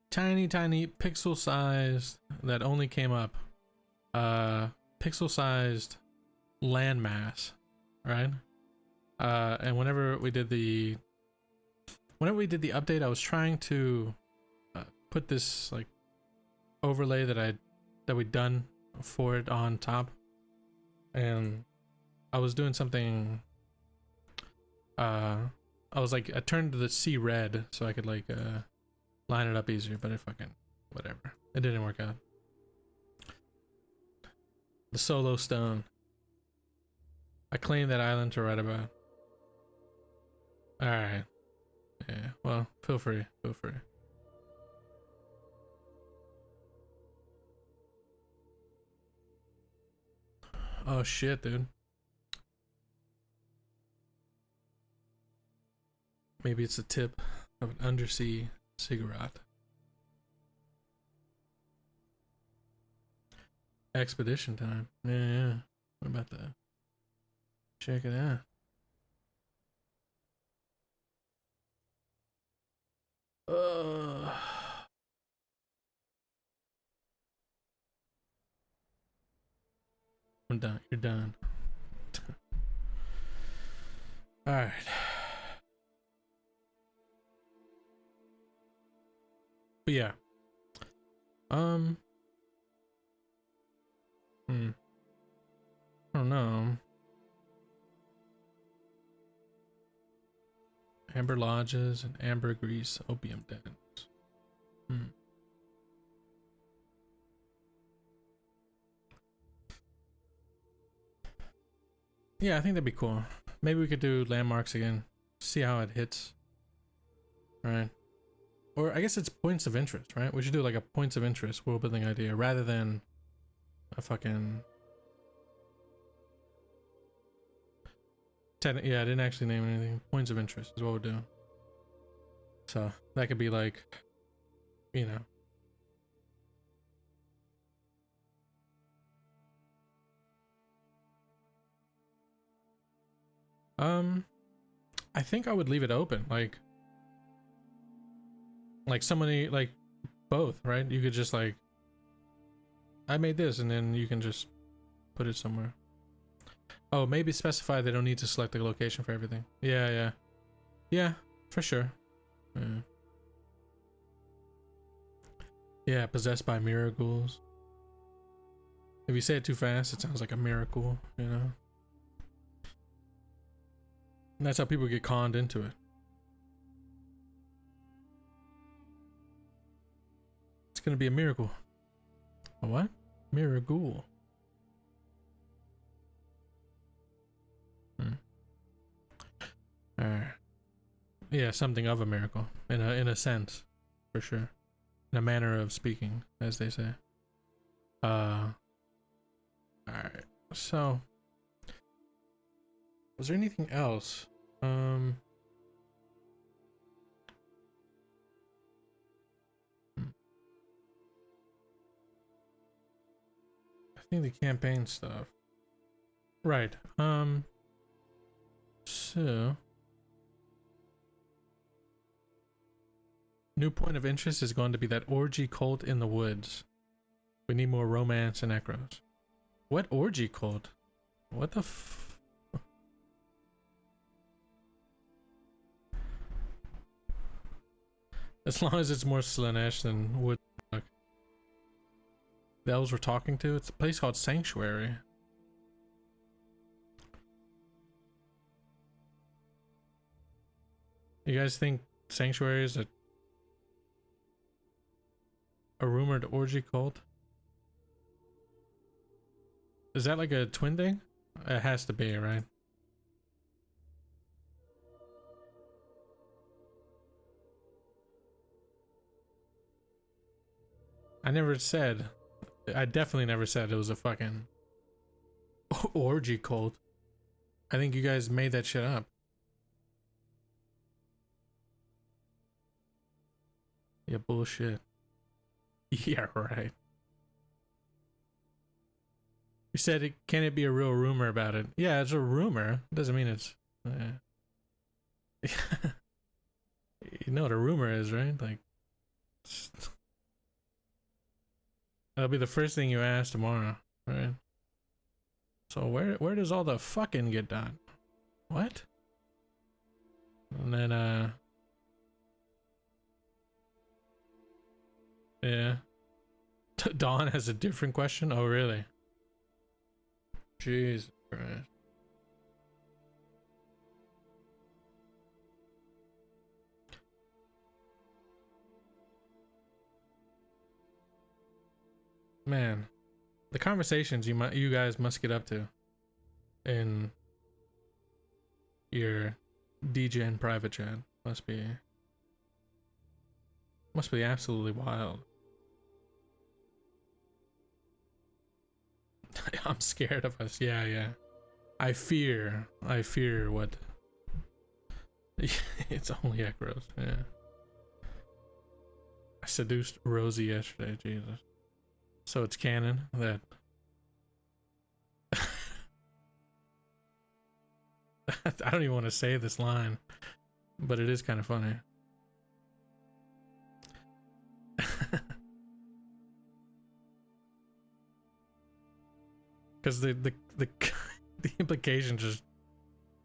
tiny pixel-sized, that only came up, pixel-sized landmass, right? And whenever we did the update, I was trying to put this like overlay that we'd done for it on top, and I was doing something. I was like, I turned the sea red so I could like line it up easier, but it fucking whatever. It didn't work out. The solo stone. I claim that island to write about. Alright. Yeah, well, feel free. Feel free. Oh shit, dude. Maybe it's the tip of an undersea cigarette. Expedition time. Yeah. What about that? Check it out. I'm done. You're done. All right. But yeah. I don't know. Amber lodges and ambergris opium dens. Yeah, I think that'd be cool. Maybe we could do landmarks again. See how it hits. Right. Or I guess it's points of interest, right? We should do like a points of interest world building idea rather than a fucking... Yeah, I didn't actually name anything. Points of interest is what we're doing. So that could be like, you know. I think I would leave it open. Like somebody, like both, right? You could just like, I made this and then you can just put it somewhere. Oh, maybe specify they don't need to select the location for everything. Yeah, for sure. Yeah, possessed by miracles. If you say it too fast, it sounds like a miracle, you know? And that's how people get conned into it. It's gonna be a miracle. A what? Miracle. Yeah, something of a miracle in a sense, for sure. In a manner of speaking, as they say. Alright. So was there anything else? think the campaign stuff. Right. So new point of interest is going to be that orgy cult in the woods. We need more romance in Ekros. What orgy cult? What the f... As long as it's more Slaanesh than wood. The elves we're talking to, it's a place called Sanctuary. You guys think Sanctuary is a rumored orgy cult? Is that like a twin thing? It has to be, right? I never said, I definitely never said it was a fucking orgy cult. I think you guys made that shit up. Yeah, bullshit. Yeah, right. You said, can it be a real rumor about it? Yeah, it's a rumor. Doesn't mean it's... You know what a rumor is, right? Like... That'll be the first thing you ask tomorrow, right? So where does all the fucking get done? What? And then, yeah. Dawn has a different question? Oh, really? Jesus Christ. Man, the conversations you guys must get up to in your DJ and private chat must be absolutely wild. I'm scared of us. Yeah. I fear what... It's only Ekros. Yeah. I seduced Rosie yesterday, Jesus. So it's canon that... I don't even want to say this line, but it is kind of funny. Because the implications just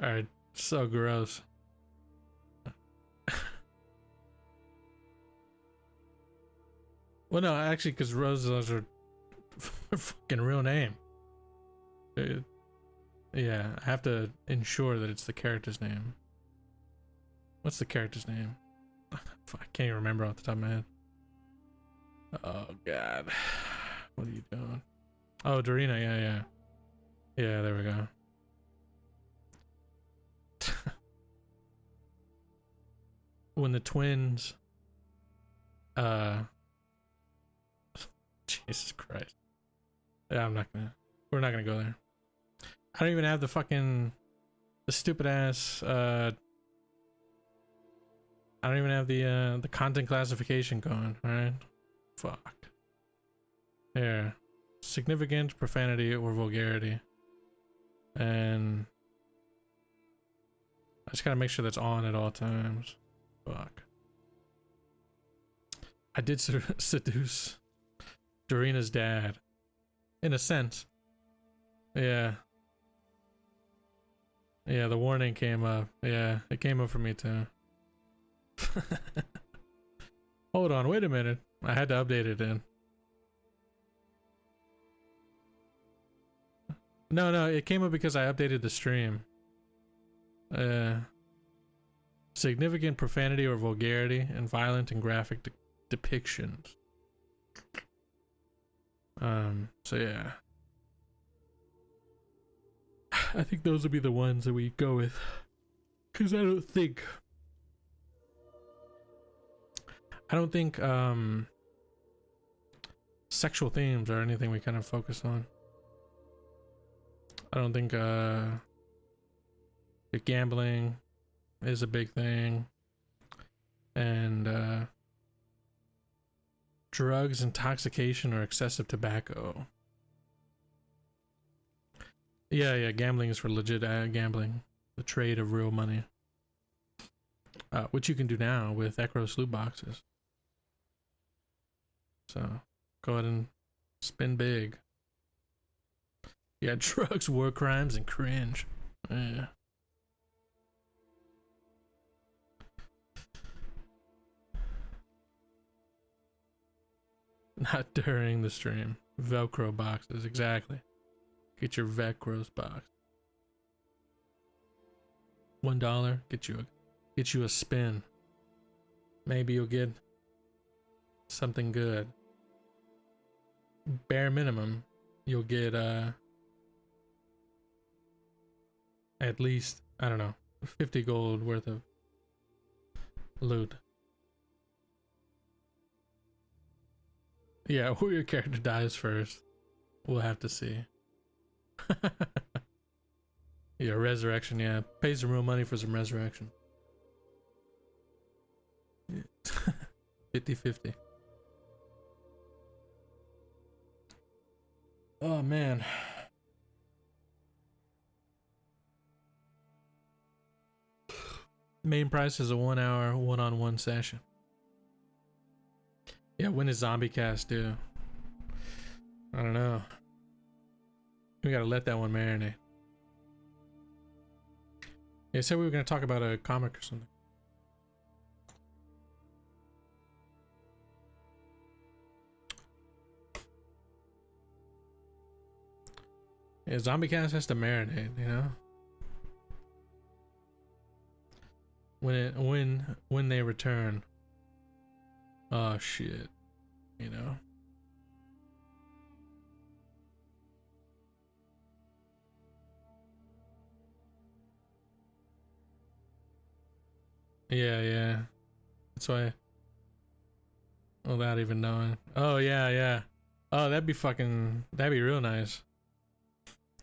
are so gross. Well, no, actually, because Rosa's her fucking real name. Yeah, I have to ensure that it's the character's name. What's the character's name? I can't even remember off the top of my head. Oh, God. What are you doing? Oh, Dorina, yeah. Yeah, there we go. When the twins... Jesus Christ. Yeah, we're not gonna go there. I don't even have the stupid ass, I don't even have the content classification going, alright? Fuck. Here. Significant profanity or vulgarity. And I just gotta make sure that's on at all times. Fuck. I did seduce Dorina's dad. In a sense. Yeah. Yeah, the warning came up. Yeah, it came up for me too. Hold on, wait a minute. I had to update it in. No, it came up because I updated the stream. Significant profanity or vulgarity and violent and graphic depictions. So yeah. I think those would be the ones that we go with. Cause I don't think sexual themes are anything we kind of focus on. I don't think gambling is a big thing, and drugs, intoxication, or excessive tobacco. Yeah, yeah, gambling is for legit gambling. The trade of real money. Which you can do now with Ekros loot boxes. So, go ahead and spin big. Yeah, drugs, war crimes, and cringe. Yeah. Not during the stream. Velcro boxes, exactly. Get your Velcros box. $1, get you a spin. Maybe you'll get something good. Bare minimum, you'll get at least, I don't know, 50 gold worth of loot. Yeah, who your character dies first, we'll have to see. Yeah, resurrection, yeah. Pays some real money for some resurrection. 50-50. Oh, man. Main price is a 1 hour one-on-one session. Yeah, when does Zombie Cast do? I don't know. We gotta let that one marinate. Yeah, said we were gonna talk about a comic or something. Yeah, Zombie Cast has to marinate, you know? When they return. Oh shit. You know? Yeah, yeah. That's why. Without even knowing. Oh yeah, yeah. Oh, that'd be real nice.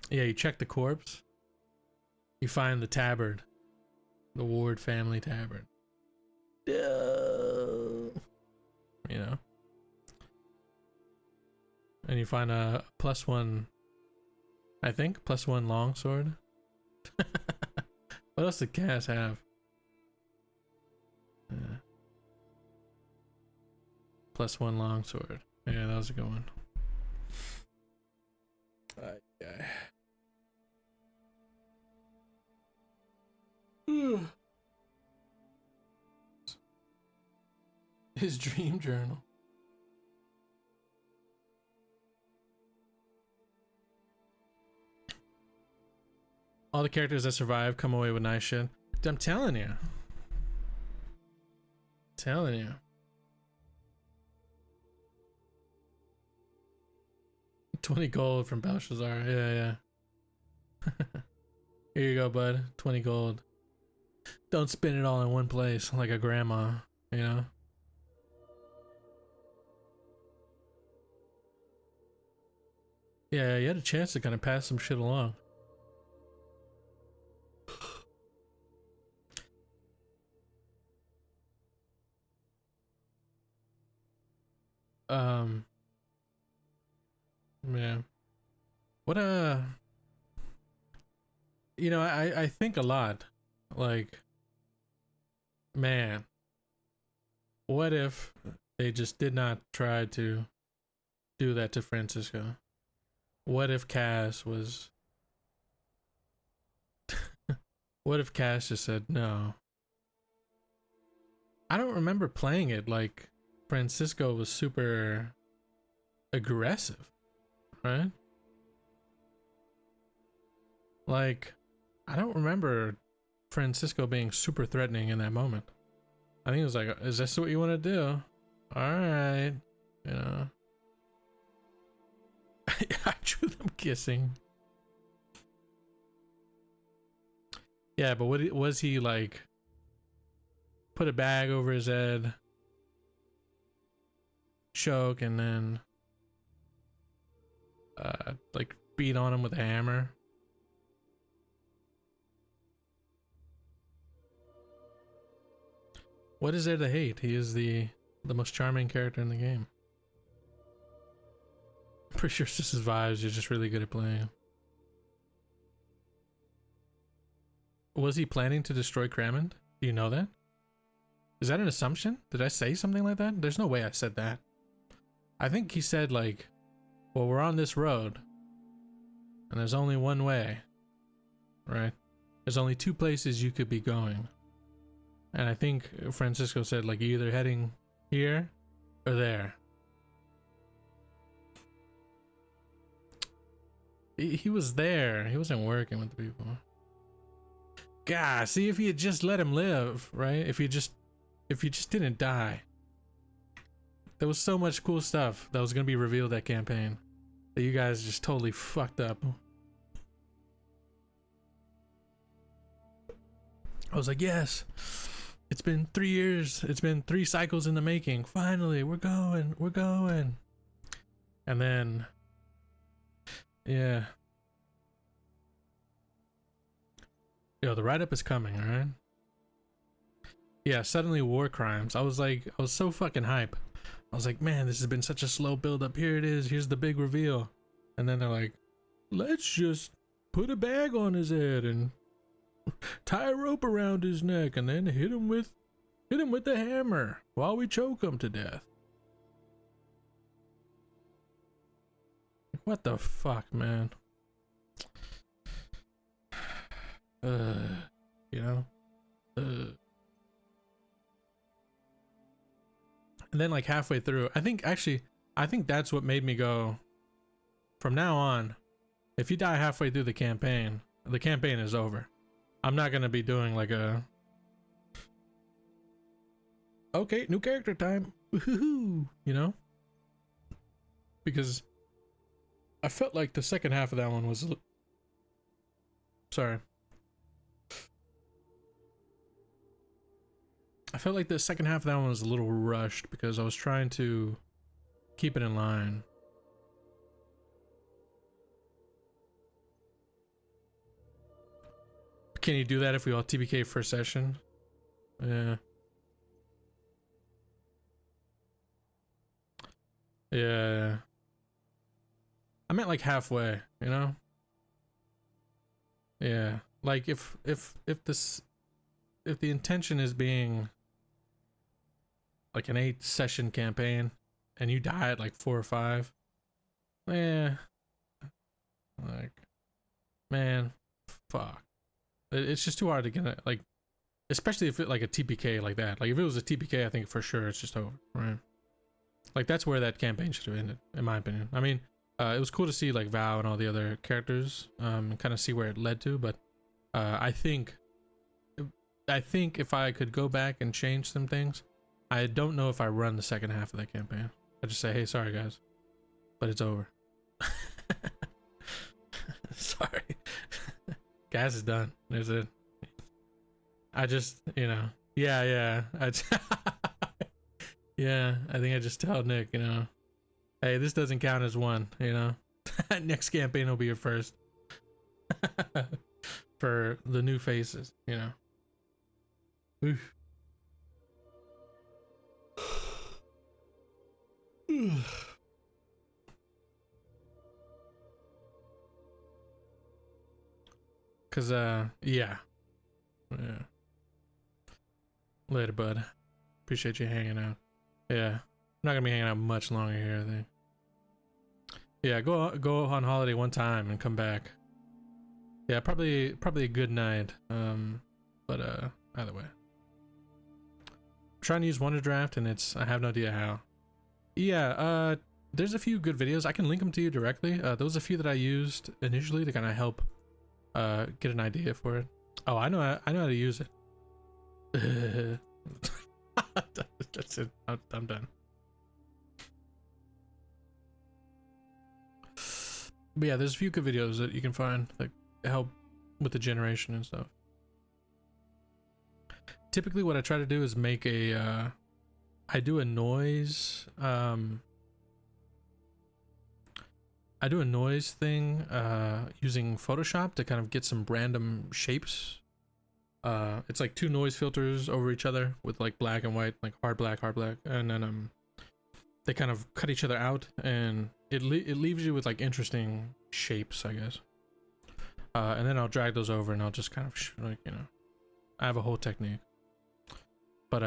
Yeah, you check the corpse. You find the tabard. The Ward family tabard. You know? And you find a +1, I think, +1 longsword. What else did Cass have? +1 longsword. Yeah, that was a good one. Yeah. His dream journal. All the characters that survive come away with nice shit. I'm telling you. 20 gold from Belshazzar. Yeah, yeah. Here you go, bud. 20 gold. Don't spend it all in one place like a grandma, you know? Yeah, you had a chance to kind of pass some shit along. Yeah. What you know, I think a lot. Like, man, what if they just did not try to do that to Francisco? What if Cass was what if Cass just said no? I don't remember playing it like Francisco was super aggressive, right? Like, I don't remember Francisco being super threatening in that moment. I think it was like, is this what you want to do? Alright. You know. I drew them kissing. Yeah, but what was he like? Put a bag over his head, choke, and then like beat on him with a hammer. What is there to hate? He is the most charming character in the game. Pretty sure it's just his vibes. You're just really good at playing. Was he planning to destroy Crammond? Do you know that? Is that an assumption? Did I say something like that? There's no way I said that. I think he said like, well, we're on this road and there's only one way, right? There's only two places you could be going. And I think Francisco said like, you're either heading here or there. He was there. He wasn't working with the people. God, see, if he had just let him live, right? If you just didn't die. There was so much cool stuff that was gonna be revealed that campaign that you guys just totally fucked up. I was like, yes, it's been 3 years. It's been 3 cycles in the making. Finally, we're going. And then, yeah. Yo, the write-up is coming, alright? Yeah, suddenly war crimes. I was so fucking hype. I was like, man, this has been such a slow build up. Here it is. Here's the big reveal. And then they're like, let's just put a bag on his head and tie a rope around his neck and then hit him with the hammer while we choke him to death. What the fuck, man? You know? And then like halfway through, I think that's what made me go, from now on, if you die halfway through the campaign is over. I'm not gonna be doing like a, okay, new character time, woohoo, you know? Because I felt like the second half of that one was, sorry. I felt like the second half of that one was a little rushed because I was trying to keep it in line. Can you do that if we all TBK first session? Yeah. Yeah. I meant like halfway, you know? Yeah. Like if the intention is being like an 8-session campaign and you die at like 4 or 5, yeah, like, man, fuck, it's just too hard to get it, like, especially if it like a TPK like that. Like if it was a TPK, I think for sure it's just over, right? Like that's where that campaign should have ended, in my opinion. I mean, it was cool to see like Val and all the other characters, and kind of see where it led to, but I think if I could go back and change some things, I don't know if I run the second half of that campaign. I just say, hey, sorry guys, but it's over. Sorry. Gas is done. There's it. I just, you know, yeah. Yeah, I think I just tell Nick, you know, hey, this doesn't count as one, you know. Next campaign will be your first. For the new faces, you know. Oof. Cause yeah. Later, bud. Appreciate you hanging out. Yeah, I'm not gonna be hanging out much longer here, I think. Yeah, go on holiday one time and come back. Yeah, probably a good night. But either way, I'm trying to use Wonder Draft and I have no idea how. Yeah, there's a few good videos. I can link them to you directly. There was a few that I used initially to kind of help get an idea for it. Oh, I know how to use it. That's it. I'm done. But yeah, there's a few good videos that you can find that help with the generation and stuff. Typically what I try to do is make a I do a noise thing using Photoshop to kind of get some random shapes. It's like 2 noise filters over each other with like black and white, like hard black, and then they kind of cut each other out, and it leaves you with like interesting shapes, I guess. and then I'll drag those over and I'll just kind of like, you know, I have a whole technique. But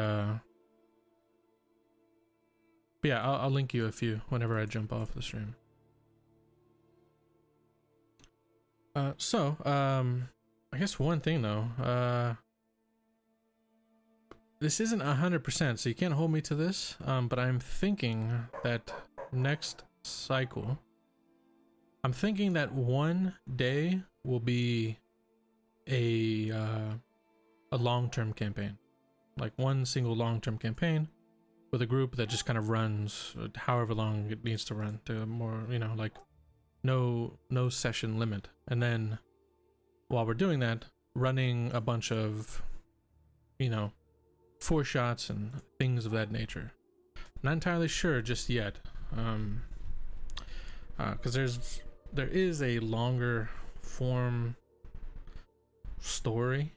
yeah, I'll link you a few whenever I jump off the stream. So I guess one thing though, this isn't 100%, so you can't hold me to this, but I'm thinking that next cycle, I'm thinking that one day will be a long-term campaign, like one single long-term campaign with a group that just kind of runs however long it needs to run, to more, you know, like no session limit. And then while we're doing that, running a bunch of, you know, 4 shots and things of that nature. Not entirely sure just yet, because there is a longer form story.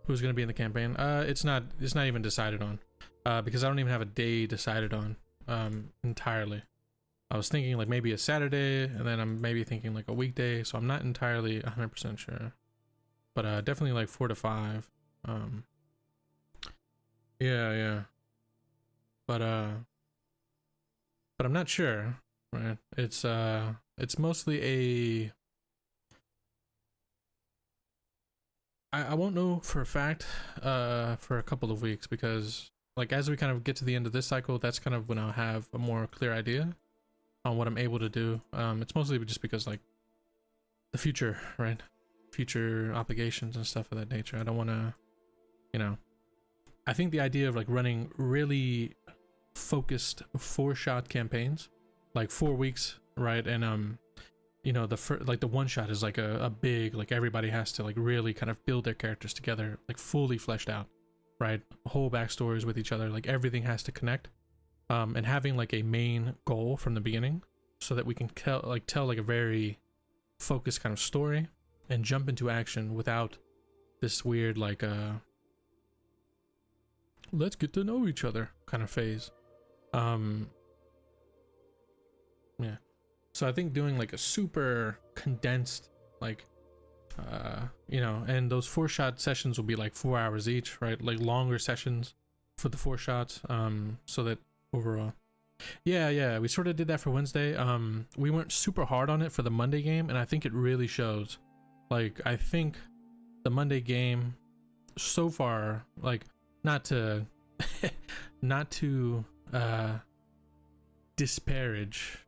Who's going to be in the campaign? It's not even decided on, because I don't even have a day decided on entirely. I was thinking like maybe a Saturday, and then I'm maybe thinking like a weekday, so I'm not entirely 100% sure, but definitely like 4 to 5. Yeah, but I'm not sure, right? It's mostly a, I won't know for a fact for a couple of weeks, because like as we kind of get to the end of this cycle, that's kind of when I'll have a more clear idea on what I'm able to do. It's mostly just because like the future, right? Future obligations and stuff of that nature. I don't want to, you know, I think the idea of like running really focused 4-shot campaigns, like 4 weeks, right? And you know, like the 1-shot is like a big, like everybody has to like really kind of build their characters together, like fully fleshed out, right? Whole backstories with each other, like everything has to connect. And having like a main goal from the beginning, so that we can tell like a very focused kind of story and jump into action without this weird like let's get to know each other kind of phase. Yeah, so I think doing like a super condensed, like you know, and those 4-shot sessions will be like 4 hours each, right? Like longer sessions for the 4 shots, so that overall, yeah, we sort of did that for Wednesday. We weren't super hard on it for the Monday game, and I think it really shows. Like I think the Monday game so far, like not to disparage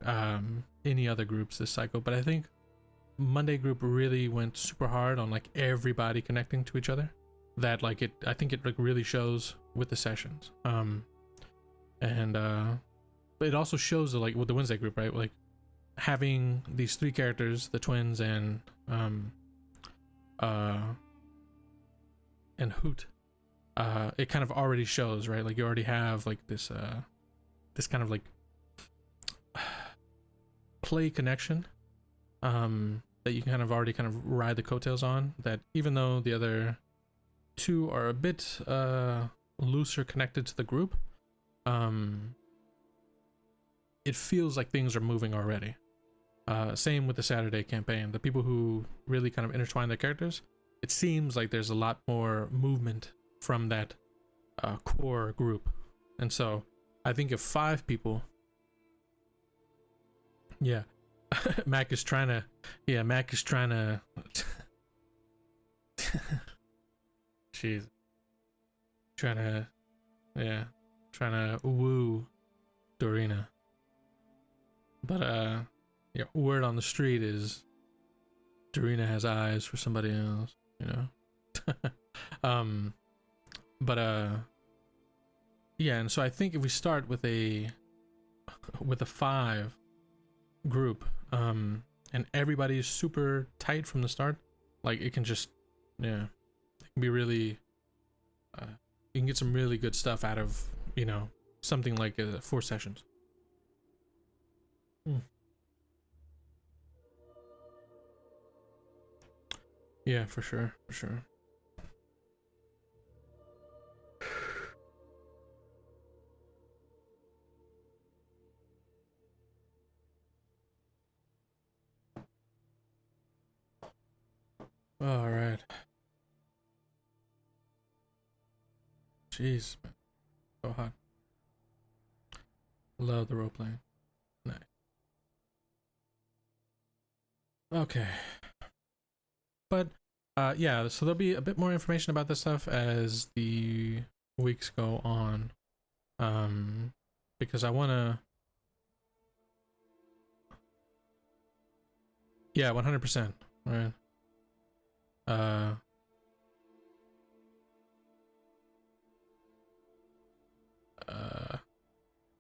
any other groups this cycle, but I think Monday group really went super hard on like everybody connecting to each other. That like I think it like really shows with the sessions. And it also shows that, like with the Wednesday group, right? Like having these 3 characters, the twins and Hoot, it kind of already shows, right? Like you already have like this kind of like play connection that you kind of already kind of ride the coattails on, that even though the other 2 are a bit looser connected to the group, it feels like things are moving already. Same with the Saturday campaign. The people who really kind of intertwine their characters, it seems like there's a lot more movement from that core group. And so I think if 5 people, yeah, Mac is trying to she's trying to woo Dorina. But yeah, word on the street is Dorina has eyes for somebody else, you know. But yeah, and so I think if we start with a 5 group, and everybody is super tight from the start, like it can just, yeah, it can be really you can get some really good stuff out of, you know, something like 4 sessions. Yeah, for sure. All right. Jeez, man. So hot. Love the role playing. Nice. Okay. But yeah, so there'll be a bit more information about this stuff as the weeks go on. Because I wanna, yeah, 100%, right? Uh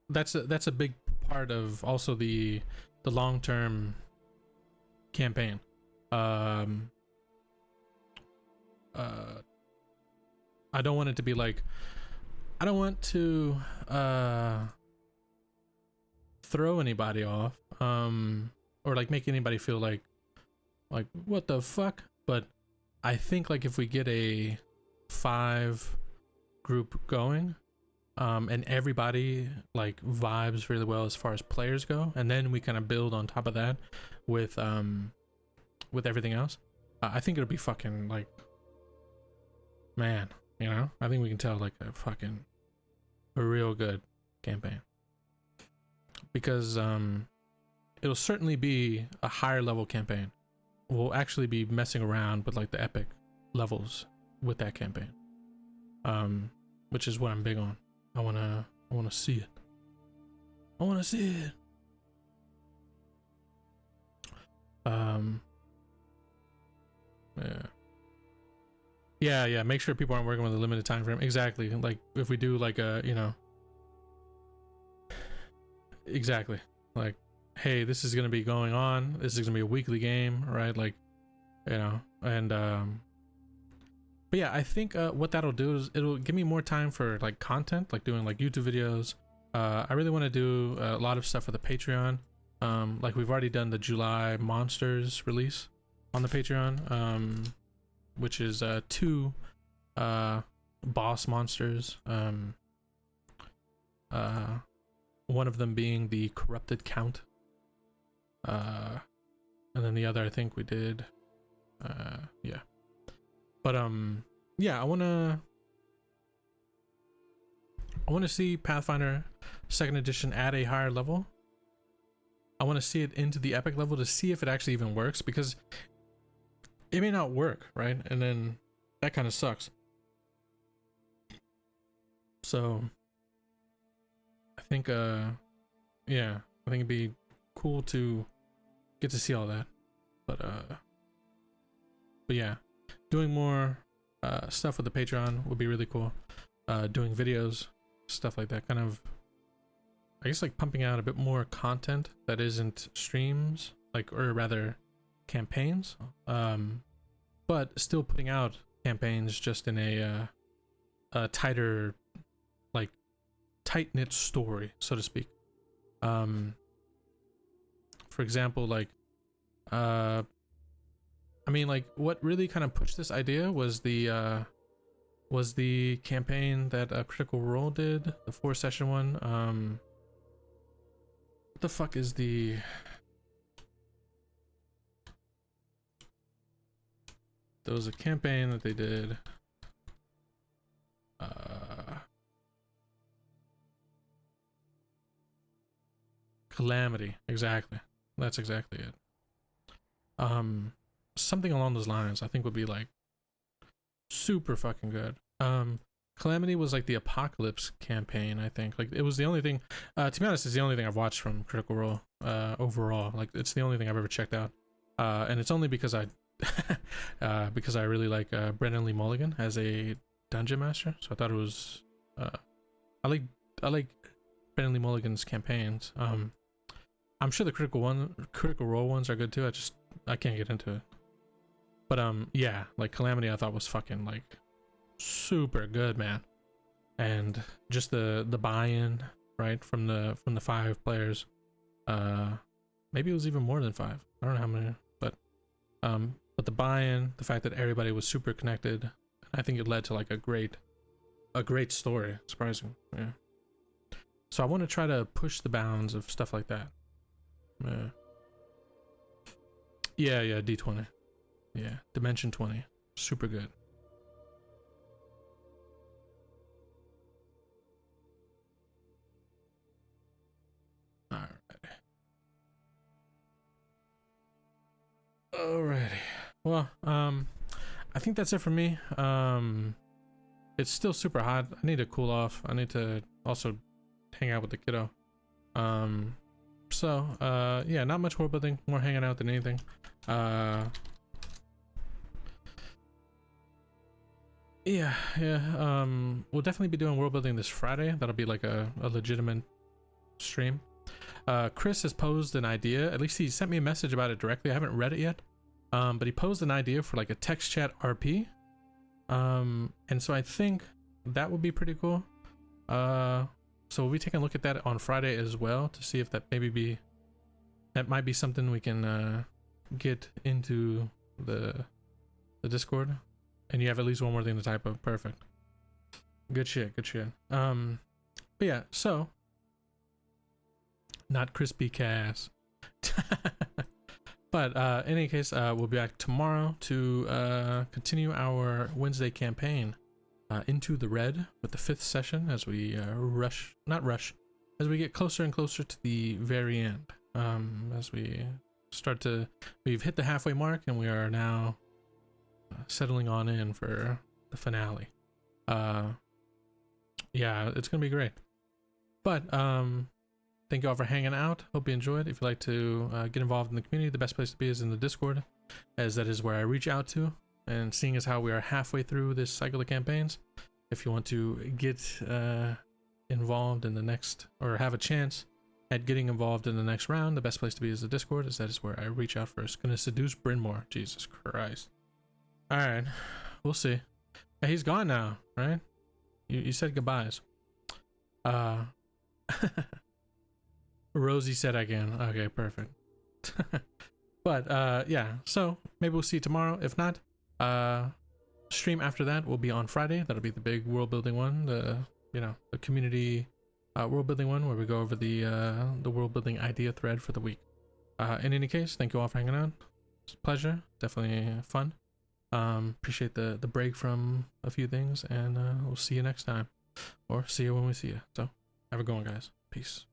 that's a big part of also the long-term campaign. Um I don't want it to be like, I don't want to throw anybody off, or like make anybody feel like what the fuck. But I think like if we get a 5 group going, and everybody like vibes really well as far as players go, and then we kind of build on top of that with everything else, I think it'll be fucking like, man, you know, I think we can tell like a real good campaign, because it'll certainly be a higher level campaign. We'll actually be messing around with like the epic levels with that campaign, which is what I'm big on. I wanna see it. I wanna see it. Yeah, make sure people aren't working with a limited time frame. Exactly. Like if we do like a, you know, exactly, like, hey, this is gonna be going on, this is gonna be a weekly game, right? Like, you know, and but yeah, I think what that'll do is it'll give me more time for like content, like doing like YouTube videos. I really want to do a lot of stuff for the Patreon. Like we've already done the July monsters release on the Patreon, which is 2 boss monsters. One of them being the corrupted count, and then the other I think we did, yeah. But yeah, I wanna see Pathfinder 2nd edition at a higher level. I want to see it into the epic level to see if it actually even works, because it may not work, right? And then that kind of sucks. So I think yeah, I think it'd be cool to get to see all that. But yeah, doing more stuff with the Patreon would be really cool. Doing videos, stuff like that, kind of, I guess, like pumping out a bit more content that isn't streams, like, or rather campaigns, but still putting out campaigns just in a tighter, like tight-knit story, so to speak. For example, like I mean, like, what really kind of pushed this idea was the campaign that Critical Role did, the 4-session one. What the fuck is the... There was a campaign that they did. Calamity, exactly. That's exactly it. Something along those lines I think would be like super fucking good. Calamity was like the Apocalypse campaign, I think. Like, it was the only thing, to be honest, it's the only thing I've watched from Critical Role overall. Like, it's the only thing I've ever checked out, and it's only because I because I really like Brendan Lee Mulligan as a dungeon master, so I thought it was I like Brendan Lee Mulligan's campaigns. I'm sure the Critical Role ones are good too. I can't get into it. But yeah, like Calamity I thought was fucking like super good, man. And just the buy-in, right, from the 5 players. Maybe it was even more than 5. I don't know how many, but the buy-in, the fact that everybody was super connected, I think it led to like a great story, surprising. Yeah. So I want to try to push the bounds of stuff like that. Yeah, D20. Yeah, Dimension 20. Super good. Alright. Alrighty. Well, I think that's it for me. It's still super hot. I need to cool off. I need to also hang out with the kiddo. Yeah, not much world building, more hanging out than anything. Yeah, we'll definitely be doing world building this Friday. That'll be like a legitimate stream. Chris has posed an idea. At least he sent me a message about it directly. I haven't read it yet. But he posed an idea for like a text chat RP. And so I think that would be pretty cool. So we'll be taking a look at that on Friday as well to see if that might be something we can get into the Discord. And you have at least one more thing to type of. Perfect. Good shit. But yeah, so not crispy Cass. But in any case, we'll be back tomorrow to continue our Wednesday campaign into the red with the 5th session as we as we get closer and closer to the very end. As we we've hit the halfway mark and we are now settling on in for the finale. Yeah, it's gonna be great. But thank you all for hanging out. Hope you enjoyed. If you'd like to get involved in the community, the best place to be is in the Discord, as that is where I reach out to. And seeing as how we are halfway through this cycle of campaigns, if you want to get involved in the next, or have a chance at getting involved in the next round, the best place to be is the Discord, as that is where I reach out first. Gonna seduce Bryn Mawr. Jesus Christ. Alright, we'll see. Hey, he's gone now, right? You said goodbyes. Rosie said again. Okay, perfect. But yeah, so maybe we'll see you tomorrow. If not, stream after that will be on Friday. That'll be the big world building one, the community world building one, where we go over the world building idea thread for the week. In any case, thank you all for hanging out. It's a pleasure, definitely fun. Appreciate the break from a few things, and we'll see you next time, or see you when we see you. So have a good one, guys. Peace.